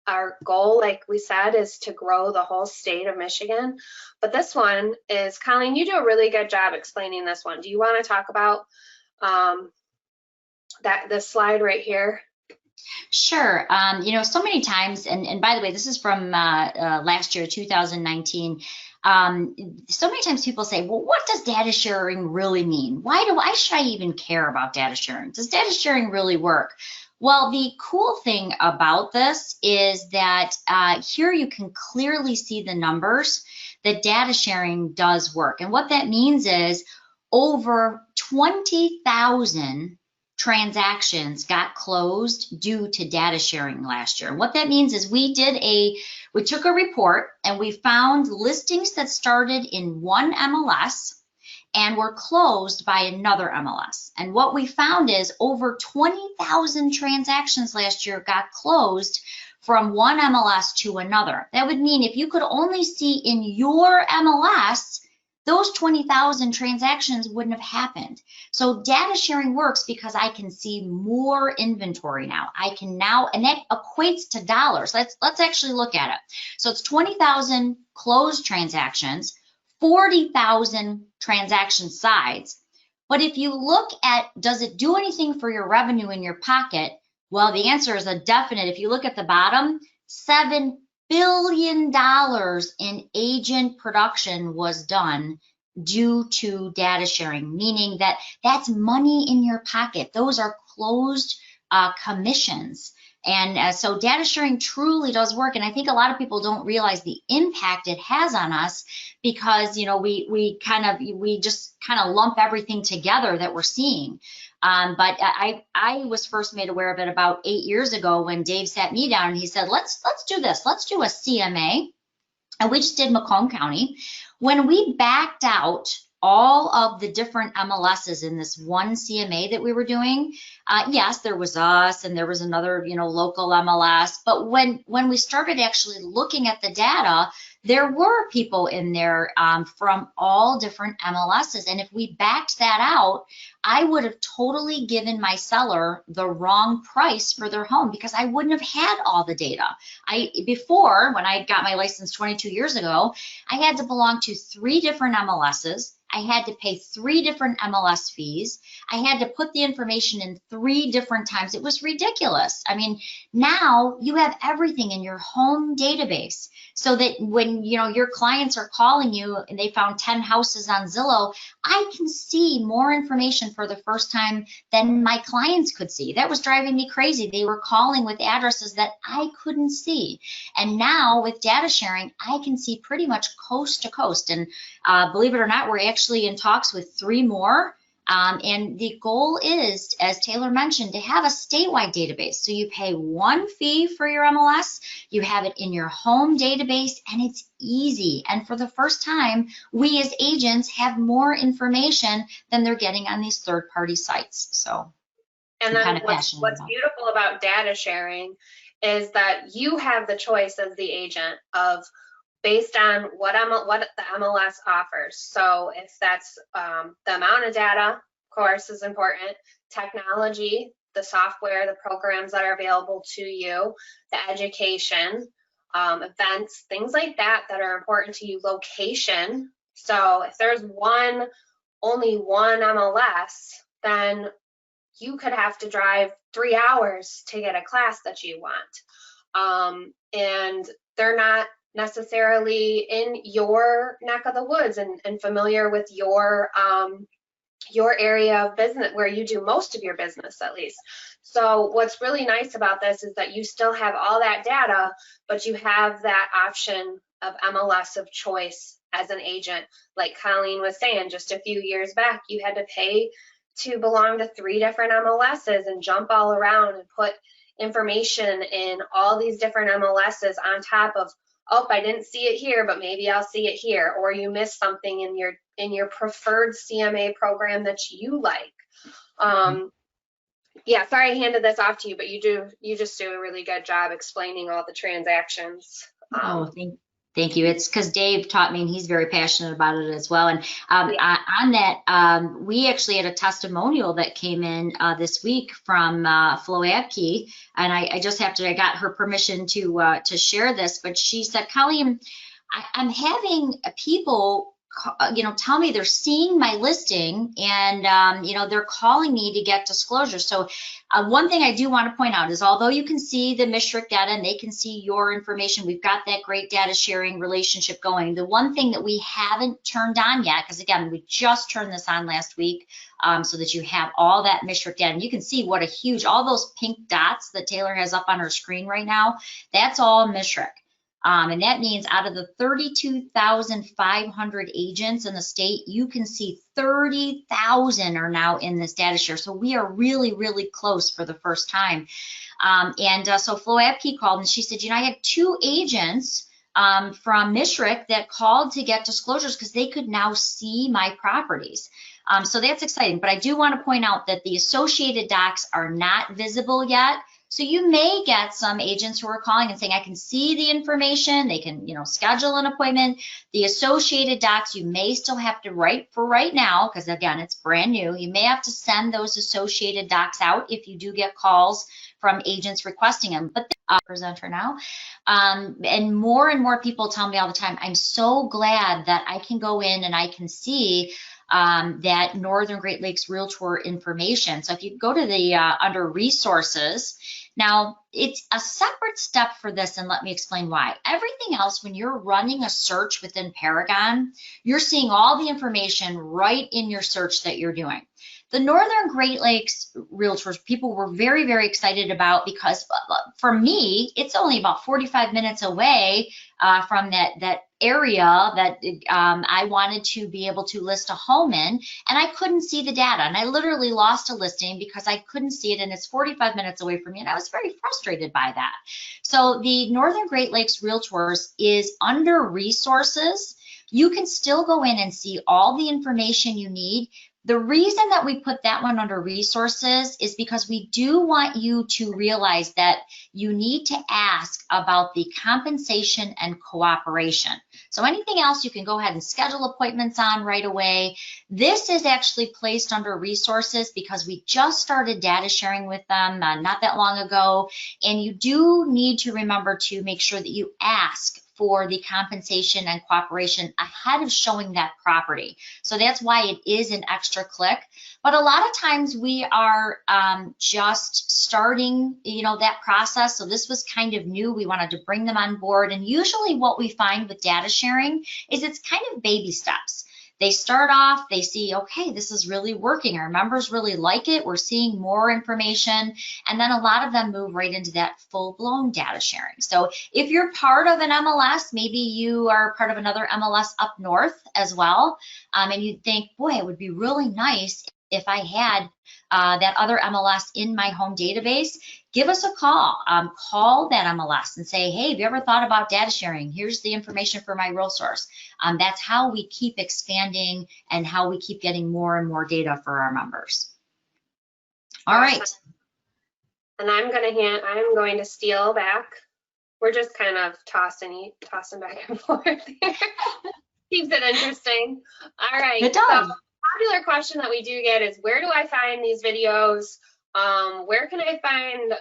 S1: Our goal, like we said, is to grow the whole state of Michigan. But this one is, Colleen, you do a really good job explaining this one. Do you want to talk about this slide right here?
S2: Sure. So many times, and by the way, this is from last year, 2019. So many times people say, well, what does data sharing really mean? Why should I even care about data sharing? Does data sharing really work? Well, the cool thing about this is that here you can clearly see the numbers that data sharing does work. And what that means is over 20,000 transactions got closed due to data sharing last year. And what that means is we took a report and we found listings that started in one MLS and were closed by another MLS. And what we found is over 20,000 transactions last year got closed from one MLS to another. That would mean if you could only see in your MLS, those 20,000 transactions wouldn't have happened. So data sharing works because I can see more inventory now. And that equates to dollars. Let's actually look at it. So it's 20,000 closed transactions, 40,000 transaction sides. But if you look at, does it do anything for your revenue in your pocket? Well, the answer is a definite. If you look at the bottom, $7 billion in agent production was done due to data sharing, meaning that that's money in your pocket. Those are closed commissions. And so data sharing truly does work. And I think a lot of people don't realize the impact it has on us because, we just kind of lump everything together that we're seeing. But I was first made aware of it about 8 years ago when Dave sat me down and he said, let's do this. Let's do a CMA. And we just did Macomb County. When we backed out all of the different MLSs in this one CMA that we were doing, yes, there was us and there was another, local MLS. But when we started actually looking at the data, there were people in there from all different MLSs. And if we backed that out, I would have totally given my seller the wrong price for their home because I wouldn't have had all the data. Before, when I got my license 22 years ago, I had to belong to 3 different MLSs. I had to pay 3 different MLS fees. I had to put the information in 3 different times. It was ridiculous. I mean, now you have everything in your home database so that when your clients are calling you and they found 10 houses on Zillow, I can see more information for the first time than my clients could see. That was driving me crazy. They were calling with addresses that I couldn't see. And now with data sharing, I can see pretty much coast to coast. And believe it or not, we're actually in talks with 3 more. And the goal is, as Taylor mentioned, to have a statewide database. So you pay 1 fee for your MLS, you have it in your home database, and it's easy. And for the first time, we as agents have more information than they're getting on these third-party sites. So,
S1: and then what's beautiful about data sharing is that you have the choice as the agent of based on what the MLS offers. So if that's the amount of data, of course, is important. Technology, the software, the programs that are available to you, the education, events, things like that that are important to you, location. So if there's only one MLS, then you could have to drive 3 hours to get a class that you want. And they're not necessarily in your neck of the woods and familiar with your area of business where you do most of your business, at least. So what's really nice about this is that you still have all that data, but you have that option of MLS of choice as an agent. Like Colleen was saying, just a few years back, you had to pay to belong to 3 different MLSs and jump all around and put information in all these different MLSs on top of, oh, I didn't see it here, but maybe I'll see it here, or you missed something in your preferred CMA program that you like. Yeah, sorry I handed this off to you, but you just do a really good job explaining all the transactions.
S2: Thank you. It's because Dave taught me, and he's very passionate about it as well. And on that, we actually had a testimonial that came in this week from Flo Abke, and I got her permission to share this, but she said, Colleen, I'm having people tell me they're seeing my listing and they're calling me to get disclosure. So one thing I do want to point out is, although you can see the MSHRC data and they can see your information, we've got that great data sharing relationship going. The one thing that we haven't turned on yet, because again, we just turned this on last week, so that you have all that MSHRC data. And you can see what a huge, all those pink dots that Taylor has up on her screen right now, that's all MSHRC. And that means out of the 32,500 agents in the state, you can see 30,000 are now in this data share. So we are really, really close for the first time. So Flo Abke called and she said, I had 2 agents from MSHRC that called to get disclosures because they could now see my properties. So that's exciting. But I do want to point out that the associated docs are not visible yet. So you may get some agents who are calling and saying, I can see the information, they can, schedule an appointment. The associated docs, you may still have to write for right now, because again, it's brand new. You may have to send those associated docs out if you do get calls from agents requesting them. But presenter now. And more people tell me all the time, I'm so glad that I can go in and I can see that Northern Great Lakes Realtor information. So if you go to the under resources, now it's a separate step for this, and let me explain why. Everything else, when you're running a search within Paragon, you're seeing all the information right in your search that you're doing. The Northern Great Lakes Realtors, people were very, very excited about, because for me, it's only about 45 minutes away from that area that I wanted to be able to list a home in, and I couldn't see the data. And I literally lost a listing because I couldn't see it, and it's 45 minutes away from me, and I was very frustrated by that. So the Northern Great Lakes Realtors is under resources. You can still go in and see all the information you need. The reason that we put that one under resources is because we do want you to realize that you need to ask about the compensation and cooperation. So anything else you can go ahead and schedule appointments on right away. This is actually placed under resources because we just started data sharing with them not that long ago. And you do need to remember to make sure that you ask for the compensation and cooperation ahead of showing that property. So that's why it is an extra click. But a lot of times we are just starting, that process. So this was kind of new. We wanted to bring them on board. And usually what we find with data sharing is it's kind of baby steps. They start off, they see, okay, this is really working. Our members really like it. We're seeing more information. And then a lot of them move right into that full-blown data sharing. So if you're part of an MLS, maybe you are part of another MLS up north as well, and you think, boy, it would be really nice if I had that other MLS in my home database, give us a call. Call that MLS and say, hey, have you ever thought about data sharing? Here's the information for MiRealSource. That's how we keep expanding and how we keep getting more and more data for our members. All right.
S1: And I'm going to steal back. We're just kind of tossing back and forth here. Keeps it interesting. All right.
S2: It does.
S1: So, popular question that we do get is, where do I find these videos? where can I find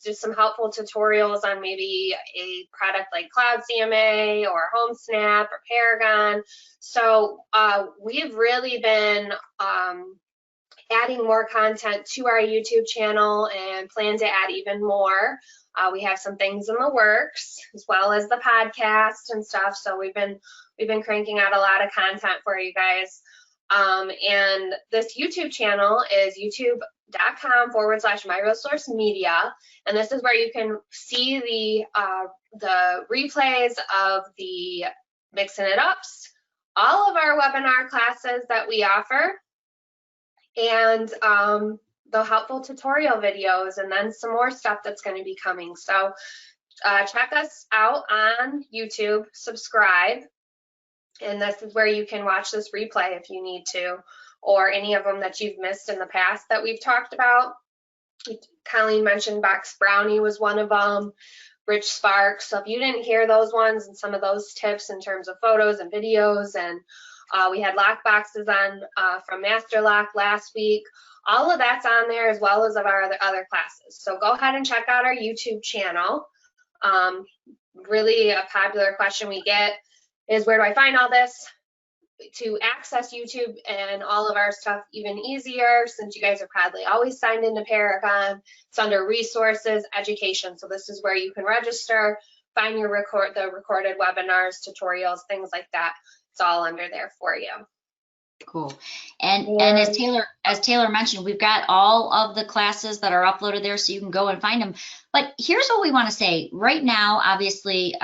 S1: just some helpful tutorials on maybe a product like Cloud CMA or HomeSnap or Paragon? So we've really been adding more content to our YouTube channel and plan to add even more. We have some things in the works, as well as the podcast and stuff. So we've been cranking out a lot of content for you guys. And this YouTube channel is youtube.com/MiRealSource Media, and this is where you can see the replays of the Mixin' It Ups, all of our webinar classes that we offer, and the helpful tutorial videos, and then some more stuff that's going to be coming. So check us out on YouTube, subscribe, and this is where you can watch this replay if you need to, or any of them that you've missed in the past that we've talked about. Colleen mentioned Box Brownie was one of them, Rich Sparks. So if you didn't hear those ones and some of those tips in terms of photos and videos, and we had lock boxes on from Master Lock last week. All of that's on there, as well as of our other classes. So go ahead and check out our YouTube channel. Really a popular question we get is, where do I find all this? To access YouTube and all of our stuff even easier, since you guys are probably always signed into Paragon, it's under resources, education. So this is where you can register, find your the recorded webinars, tutorials, things like that. It's all under there for you.
S2: Cool. And as Taylor mentioned, we've got all of the classes that are uploaded there, so you can go and find them. But here's what we want to say right now. Obviously,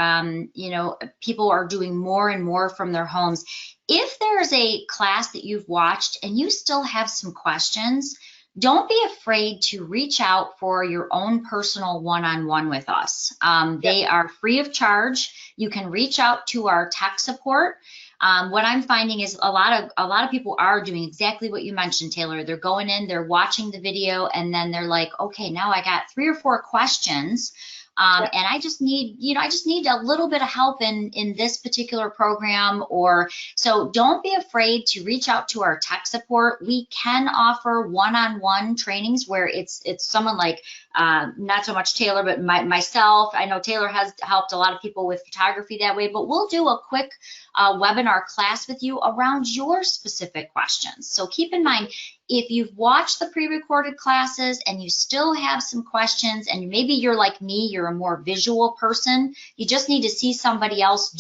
S2: you know, people are doing more and more from their homes. If there's a class that you've watched and you still have some questions, don't be afraid to reach out for your own personal one-on-one with us. They are free of charge. You can reach out to our tech support. What I'm finding is a lot of people are doing exactly what you mentioned, Taylor. They're going in, they're watching the video, and then they're like, okay, now I got 3 or 4 questions. And I just need, you know, I just need a little bit of help in this particular program. Or so don't be afraid to reach out to our tech support. We can offer one-on-one trainings where it's someone like not so much Taylor, but myself. I know Taylor has helped a lot of people with photography that way, but we'll do a quick webinar class with you around your specific questions. So keep in mind, if you've watched the pre-recorded classes and you still have some questions, and maybe you're like me, you're a more visual person, you just need to see somebody else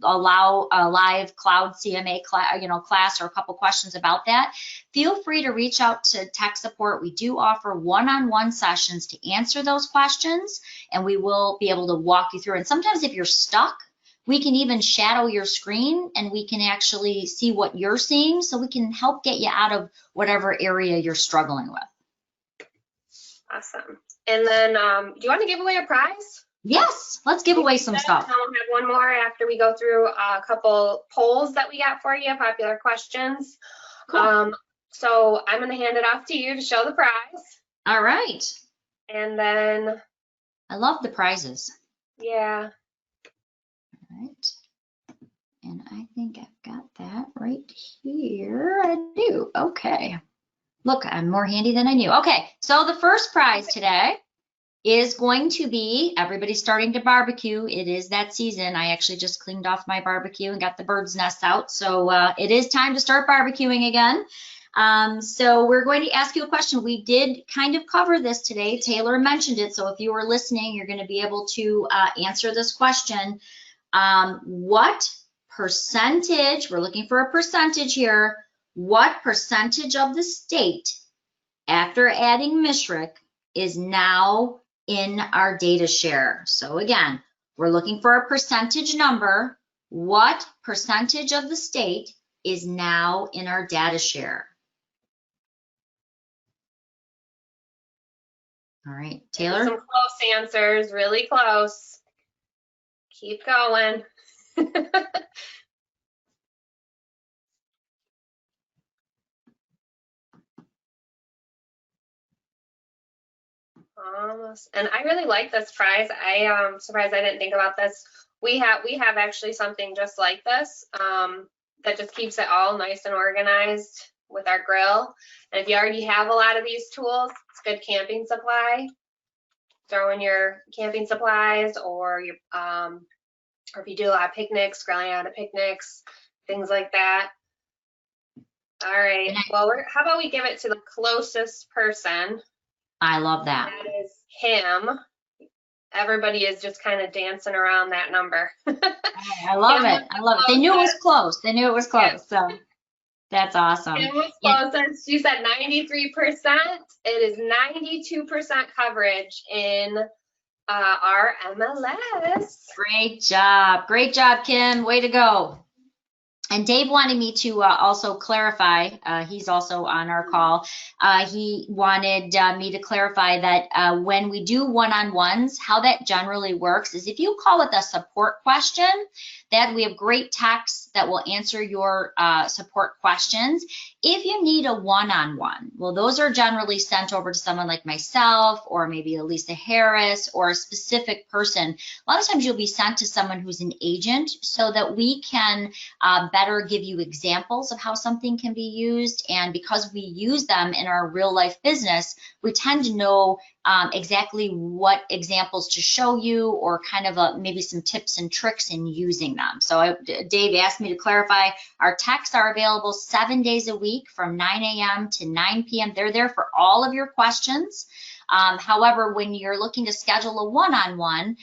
S2: allow a live Cloud CMA class or a couple questions about that, feel free to reach out to tech support. We do offer one-on-one sessions to answer those questions, and we will be able to walk you through. And sometimes if you're stuck, we can even shadow your screen and we can actually see what you're seeing, so we can help get you out of whatever area you're struggling with.
S1: Awesome. And then do you want to give away a prize?
S2: Yes, let's give away some stuff.
S1: I'll have one more after we go through a couple polls that we got for you, popular questions. Cool. So I'm going to hand it off to you to show the prize.
S2: All right.
S1: And then
S2: I love the prizes.
S1: Yeah.
S2: Right. And I think I've got that right here. I do. Okay. Look, I'm more handy than I knew. Okay, so the first prize today is going to be, everybody's starting to barbecue. It is that season. I actually just cleaned off my barbecue and got the bird's nests out. So it is time to start barbecuing again. So we're going to ask you a question. We did kind of cover this today. Taylor mentioned it. So if you were listening, you're going to be able to answer this question. What percentage, we're looking for a percentage here, what percentage of the state, after adding MSHRC, is now in our data share? So again, we're looking for a percentage number. What percentage of the state is now in our data share? All right, Taylor?
S1: Some close answers, really close. Keep going. Almost. And I really like this prize. I'm surprised I didn't think about this. We have actually something just like this that just keeps it all nice and organized. with our grill. And if you already have a lot of these tools, it's good camping supply. Throw in your camping supplies, or your or if you do a lot of picnics, grilling out of picnics, things like that. All right. Well, how about we give it to the closest person?
S2: I love that.
S1: That is him. Everybody is just kind of dancing around that number.
S2: I love it. I love it. They knew it was close. They knew it was close. So that's awesome.
S1: It was closest. She said 93%. It is 92% coverage in our MLS.
S2: Great job. Great job, Kim. Way to go. And Dave wanted me to also clarify, he's also on our call, he wanted me to clarify that when we do one-on-ones, how that generally works is if you call with a support question, that we have great texts that will answer your support questions. If you need a one-on-one, well, those are generally sent over to someone like myself, or maybe Elisa Harris, or a specific person. A lot of times you'll be sent to someone who's an agent so that we can better give you examples of how something can be used. And because we use them in our real life business, we tend to know exactly what examples to show you, or kind of maybe some tips and tricks in using them. So Dave asked me to clarify, our texts are available 7 days a week from 9 a.m. to 9 p.m. They're there for all of your questions. However, when you're looking to schedule a one-on-one,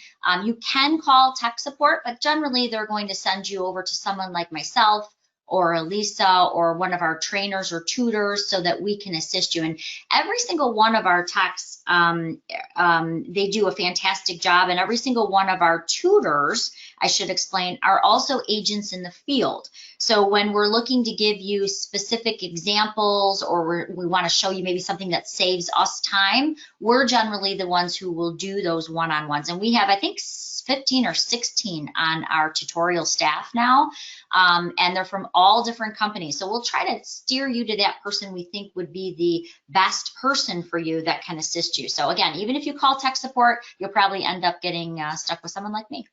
S2: you can call tech support, but generally they're going to send you over to someone like myself or Elisa or one of our trainers or tutors so that we can assist you. And every single one of our techs, they do a fantastic job, and every single one of our tutors, I should explain, are also agents in the field. So when we're looking to give you specific examples, or we want to show you maybe something that saves us time, we're generally the ones who will do those one-on-ones. And we have, I think, 15 or 16 on our tutorial staff now, and they're from all different companies. So we'll try to steer you to that person we think would be the best person for you that can assist you. So again, even if you call tech support, you'll probably end up getting stuck with someone like me.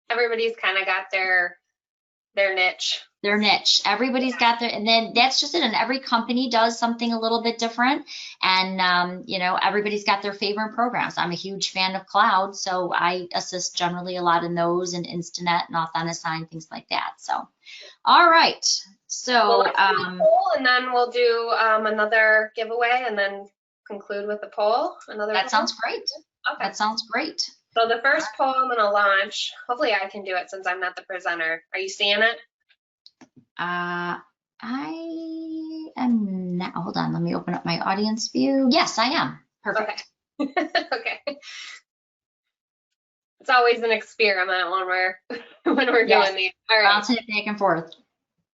S1: Everybody's kind of got their niche.
S2: Their niche. Everybody's got their, and then that's just it. And every company does something a little bit different. And, you know, everybody's got their favorite programs. I'm a huge fan of cloud, so I assist generally a lot in those, and Instanet and Authentisign, things like that. So, all right. So,
S1: well, let's do a poll, and then we'll do another giveaway, and then conclude with the poll.
S2: That sounds great. Okay. That sounds great.
S1: So the first poll I'm going to launch, hopefully I can do it since I'm not the presenter. Are you seeing it?
S2: I am not. Hold on, let me open up my audience view. Yes, I am. Perfect.
S1: Okay. Okay. It's always an experiment when we're doing these. All right.
S2: Bouncing it back and forth.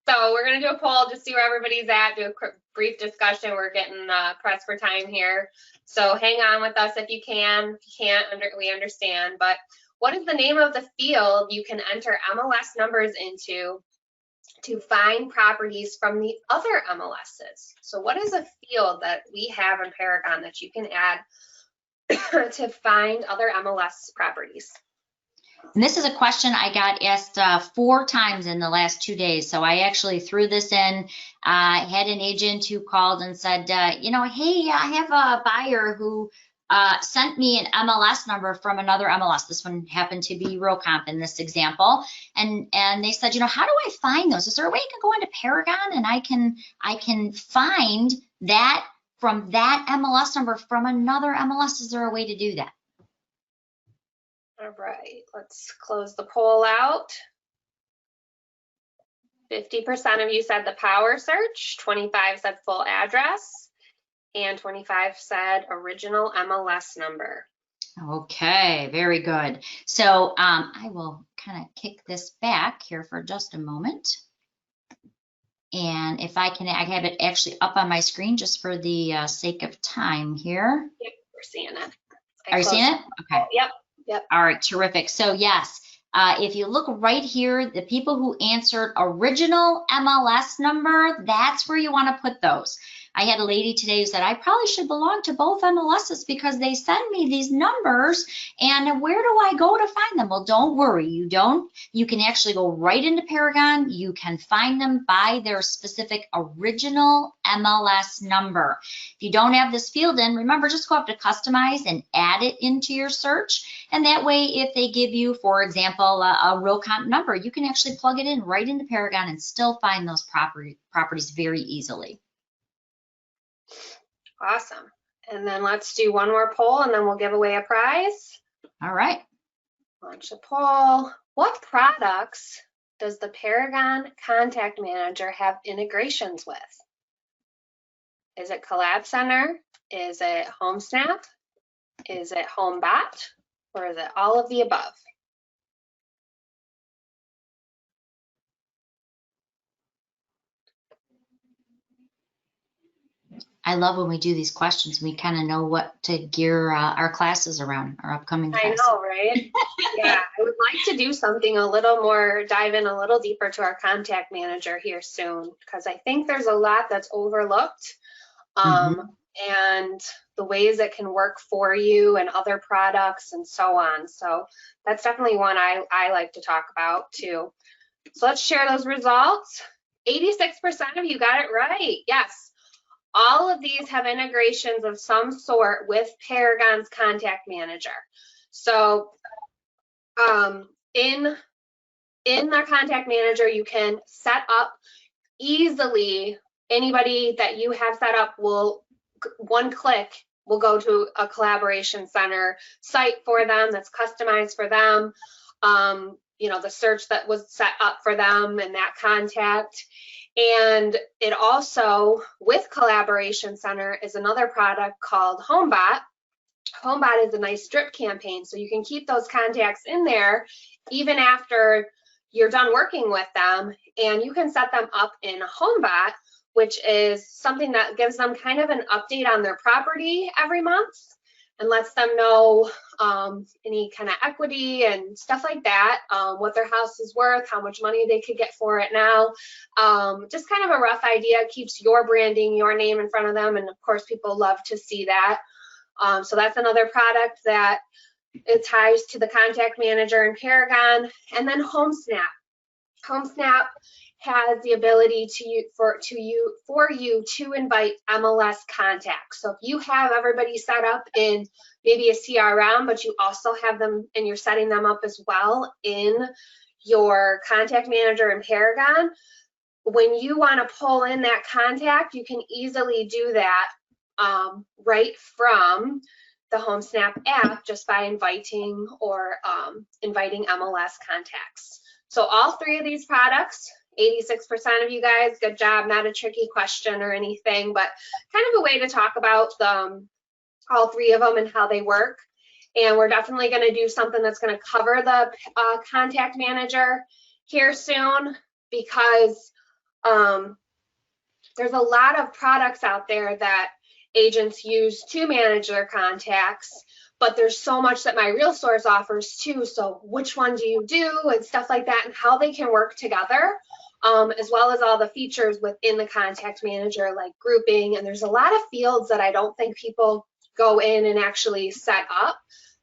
S1: So we're going to do a poll, just see where everybody's at, do a quick, brief discussion. We're getting pressed for time here. So hang on with us if you can. If you can't, we understand. But what is the name of the field you can enter MLS numbers into to find properties from the other MLSs? So what is a field that we have in Paragon that you can add to find other MLS properties?
S2: And this is a question I got asked 4 times in the last 2 days. So I actually threw this in. I had an agent who called and said, you know, hey, I have a buyer who sent me an MLS number from another MLS. This one happened to be RealComp in this example. And they said, you know, how do I find those? Is there a way I can go into Paragon and I can find that from that MLS number from another MLS? Is there a way to do that?
S1: All right, let's close the poll out. 50% of you said the power search, 25 said full address, and 25 said original MLS number.
S2: Okay, very good. So I will kind of kick this back here for just a moment. And if I can, I have it actually up on my screen just for the sake of time here.
S1: Yep, we're seeing it.
S2: Are you seeing it? Okay.
S1: Yep. Yep.
S2: All right, terrific. So yes, if you look right here, the people who answered original MLS number, that's where you want to put those. I had a lady today who said, I probably should belong to both MLSs because they send me these numbers, and where do I go to find them? Well, don't worry, you don't. You can actually go right into Paragon. You can find them by their specific original MLS number. If you don't have this field in, remember, just go up to customize and add it into your search. And that way, if they give you, for example, a real comp number, you can actually plug it in right into Paragon and still find those properties very easily.
S1: Awesome. And then let's do one more poll and then we'll give away a prize.
S2: All right.
S1: Launch a poll. What products does the Paragon Contact Manager have integrations with? Is it Collab Center? Is it HomeSnap? Is it HomeBot? Or is it all of the above?
S2: I love when we do these questions. We kind of know what to gear our classes around, our upcoming classes.
S1: I know, right? Yeah, I would like to do something a little more, dive in a little deeper to our contact manager here soon, because I think there's a lot that's overlooked. And the ways it can work for you and other products and so on. So that's definitely one I like to talk about too. So let's share those results. 86% of you got it right. Yes. All of these have integrations of some sort with Paragon's Contact Manager. So in the Contact Manager, you can set up easily. Anybody that you have set up will, one click, will go to a collaboration center site for them that's customized for them. You know, the search that was set up for them and that contact. And it also, with Collaboration Center, is another product called HomeBot. HomeBot is a nice drip campaign, so you can keep those contacts in there even after you're done working with them, and you can set them up in HomeBot, which is something that gives them kind of an update on their property every month and lets them know any kind of equity and stuff like that, what their house is worth, how much money they could get for it now. Just kind of a rough idea, keeps your branding, your name in front of them, and of course people love to see that. So that's another product that it ties to the Contact Manager in Paragon. And then HomeSnap. HomeSnap has the ability for you to invite MLS contacts. So if you have everybody set up in maybe a CRM, but you also have them and you're setting them up as well in your Contact Manager in Paragon, when you want to pull in that contact, you can easily do that right from the HomeSnap app just by inviting inviting MLS contacts. So all three of these products, 86% of you guys, good job. Not a tricky question or anything, but kind of a way to talk about all three of them and how they work. And we're definitely going to do something that's going to cover the Contact Manager here soon, because there's a lot of products out there that agents use to manage their contacts, but there's so much that MiRealSource offers too. So which one do you do and stuff like that, and how they can work together, as well as all the features within the Contact Manager, like grouping. And there's a lot of fields that I don't think people go in and actually set up.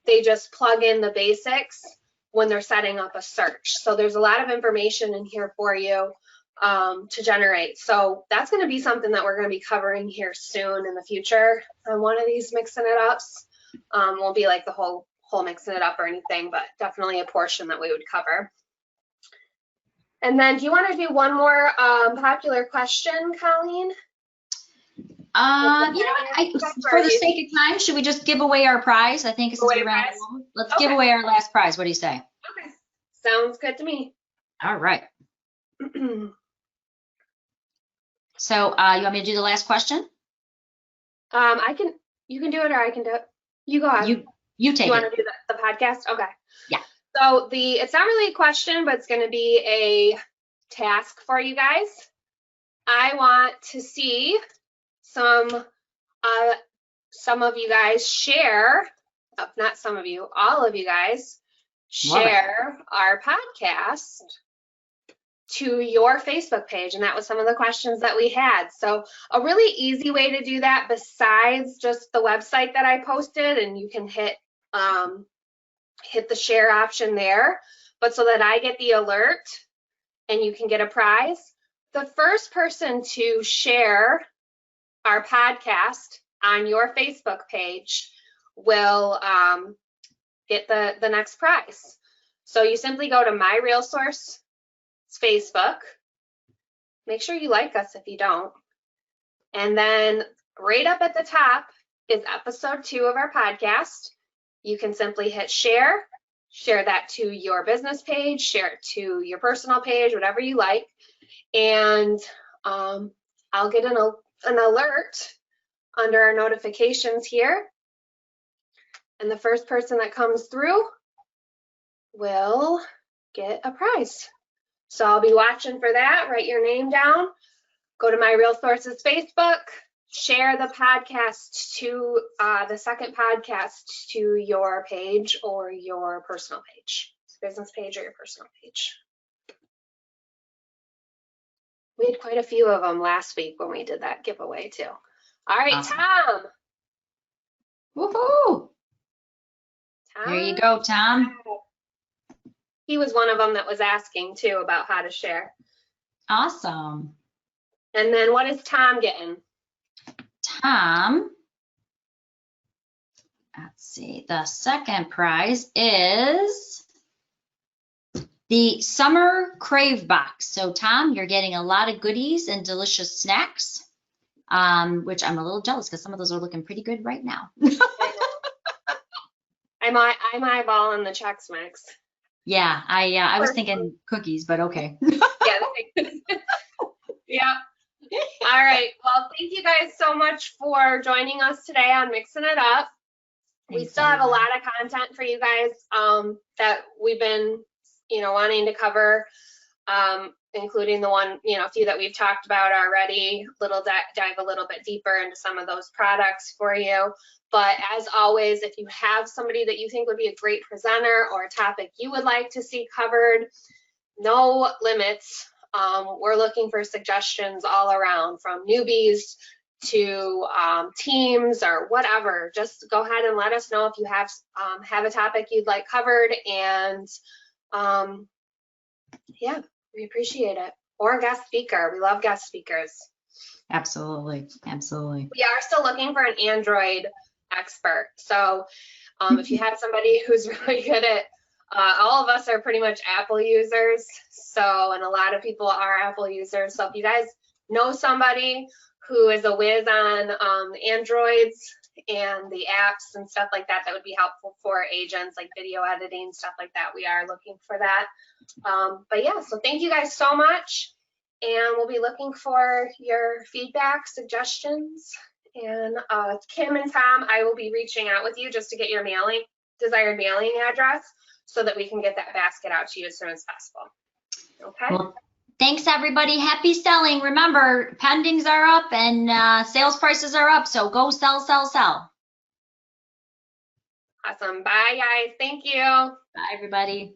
S1: They just plug in the basics when they're setting up a search. So there's a lot of information in here for you to generate. So that's going to be something that we're going to be covering here soon in the future on one of these Mixin' It Ups. Won't be like the whole Mixin' It Up or anything, but definitely a portion that we would cover. And then do you want to do one more popular question, Colleen?
S2: You know, for the sake of time, should we just give away our prize? I think it's around. Let's give away our last prize. What do you say?
S1: Okay, sounds good to me.
S2: All right. So you want me to do the last question?
S1: You can do it, or I can do it. You go ahead.
S2: You take it.
S1: You want to do the podcast? Okay.
S2: Yeah.
S1: So it's not really a question, but it's going to be a task for you guys. I want to see some of you guys share, not some of you, all of you guys share our podcast to your Facebook page. And that was some of the questions that we had. So a really easy way to do that, besides just the website that I posted, and you can hit the share option there, but so that I get the alert and you can get a prize, the first person to share our podcast on your Facebook page will get the next prize. So you simply go to MiRealSource Facebook. Make sure you like us if you don't. And then right up at the top is episode 2 of our podcast. You can simply hit share that to your business page, share it to your personal page, whatever you like. And I'll get an alert under our notifications here. And the first person that comes through will get a prize. So I'll be watching for that. Write your name down. Go to MiRealSource's Facebook. Share the podcast to the second podcast to your page or your personal page, business page or your personal page. We had quite a few of them last week when we did that giveaway too. All right,
S2: awesome.
S1: Tom.
S2: Woohoo! There you go, Tom.
S1: He was one of them that was asking too about how to share.
S2: Awesome.
S1: And then what is Tom getting?
S2: Tom, let's see, the second prize is the summer Crave Box. So Tom, you're getting a lot of goodies and delicious snacks, which I'm a little jealous because some of those are looking pretty good right now.
S1: I'm eyeballing the Chex Mix.
S2: Yeah, I was thinking cookies, but okay.
S1: Yeah. All right. Well, thank you guys so much for joining us today on Mixing It Up. We still have a lot of content for you guys that we've been, wanting to cover, including the one, a few that we've talked about already. Dive a little bit deeper into some of those products for you. But as always, if you have somebody that you think would be a great presenter or a topic you would like to see covered, no limits. We're looking for suggestions all around, from newbies to teams or whatever. Just go ahead and let us know if you have a topic you'd like covered, and yeah, we appreciate it. Or a guest speaker. We love guest speakers.
S2: Absolutely. Absolutely.
S1: We are still looking for an Android expert. So if you have somebody who's really good at all of us are pretty much Apple users, and a lot of people are Apple users. So if you guys know somebody who is a whiz on Androids and the apps and stuff like that, that would be helpful for agents, like video editing, stuff like that, we are looking for that. But yeah, so thank you guys so much. And we'll be looking for your feedback, suggestions. And Kim and Tom, I will be reaching out with you just to get your desired mailing address, so that we can get that basket out to you as soon as possible. Okay.
S2: Well, thanks everybody. Happy selling. Remember, pendings are up and sales prices are up. So go sell, sell, sell.
S1: Awesome. Bye guys. Thank you.
S2: Bye everybody.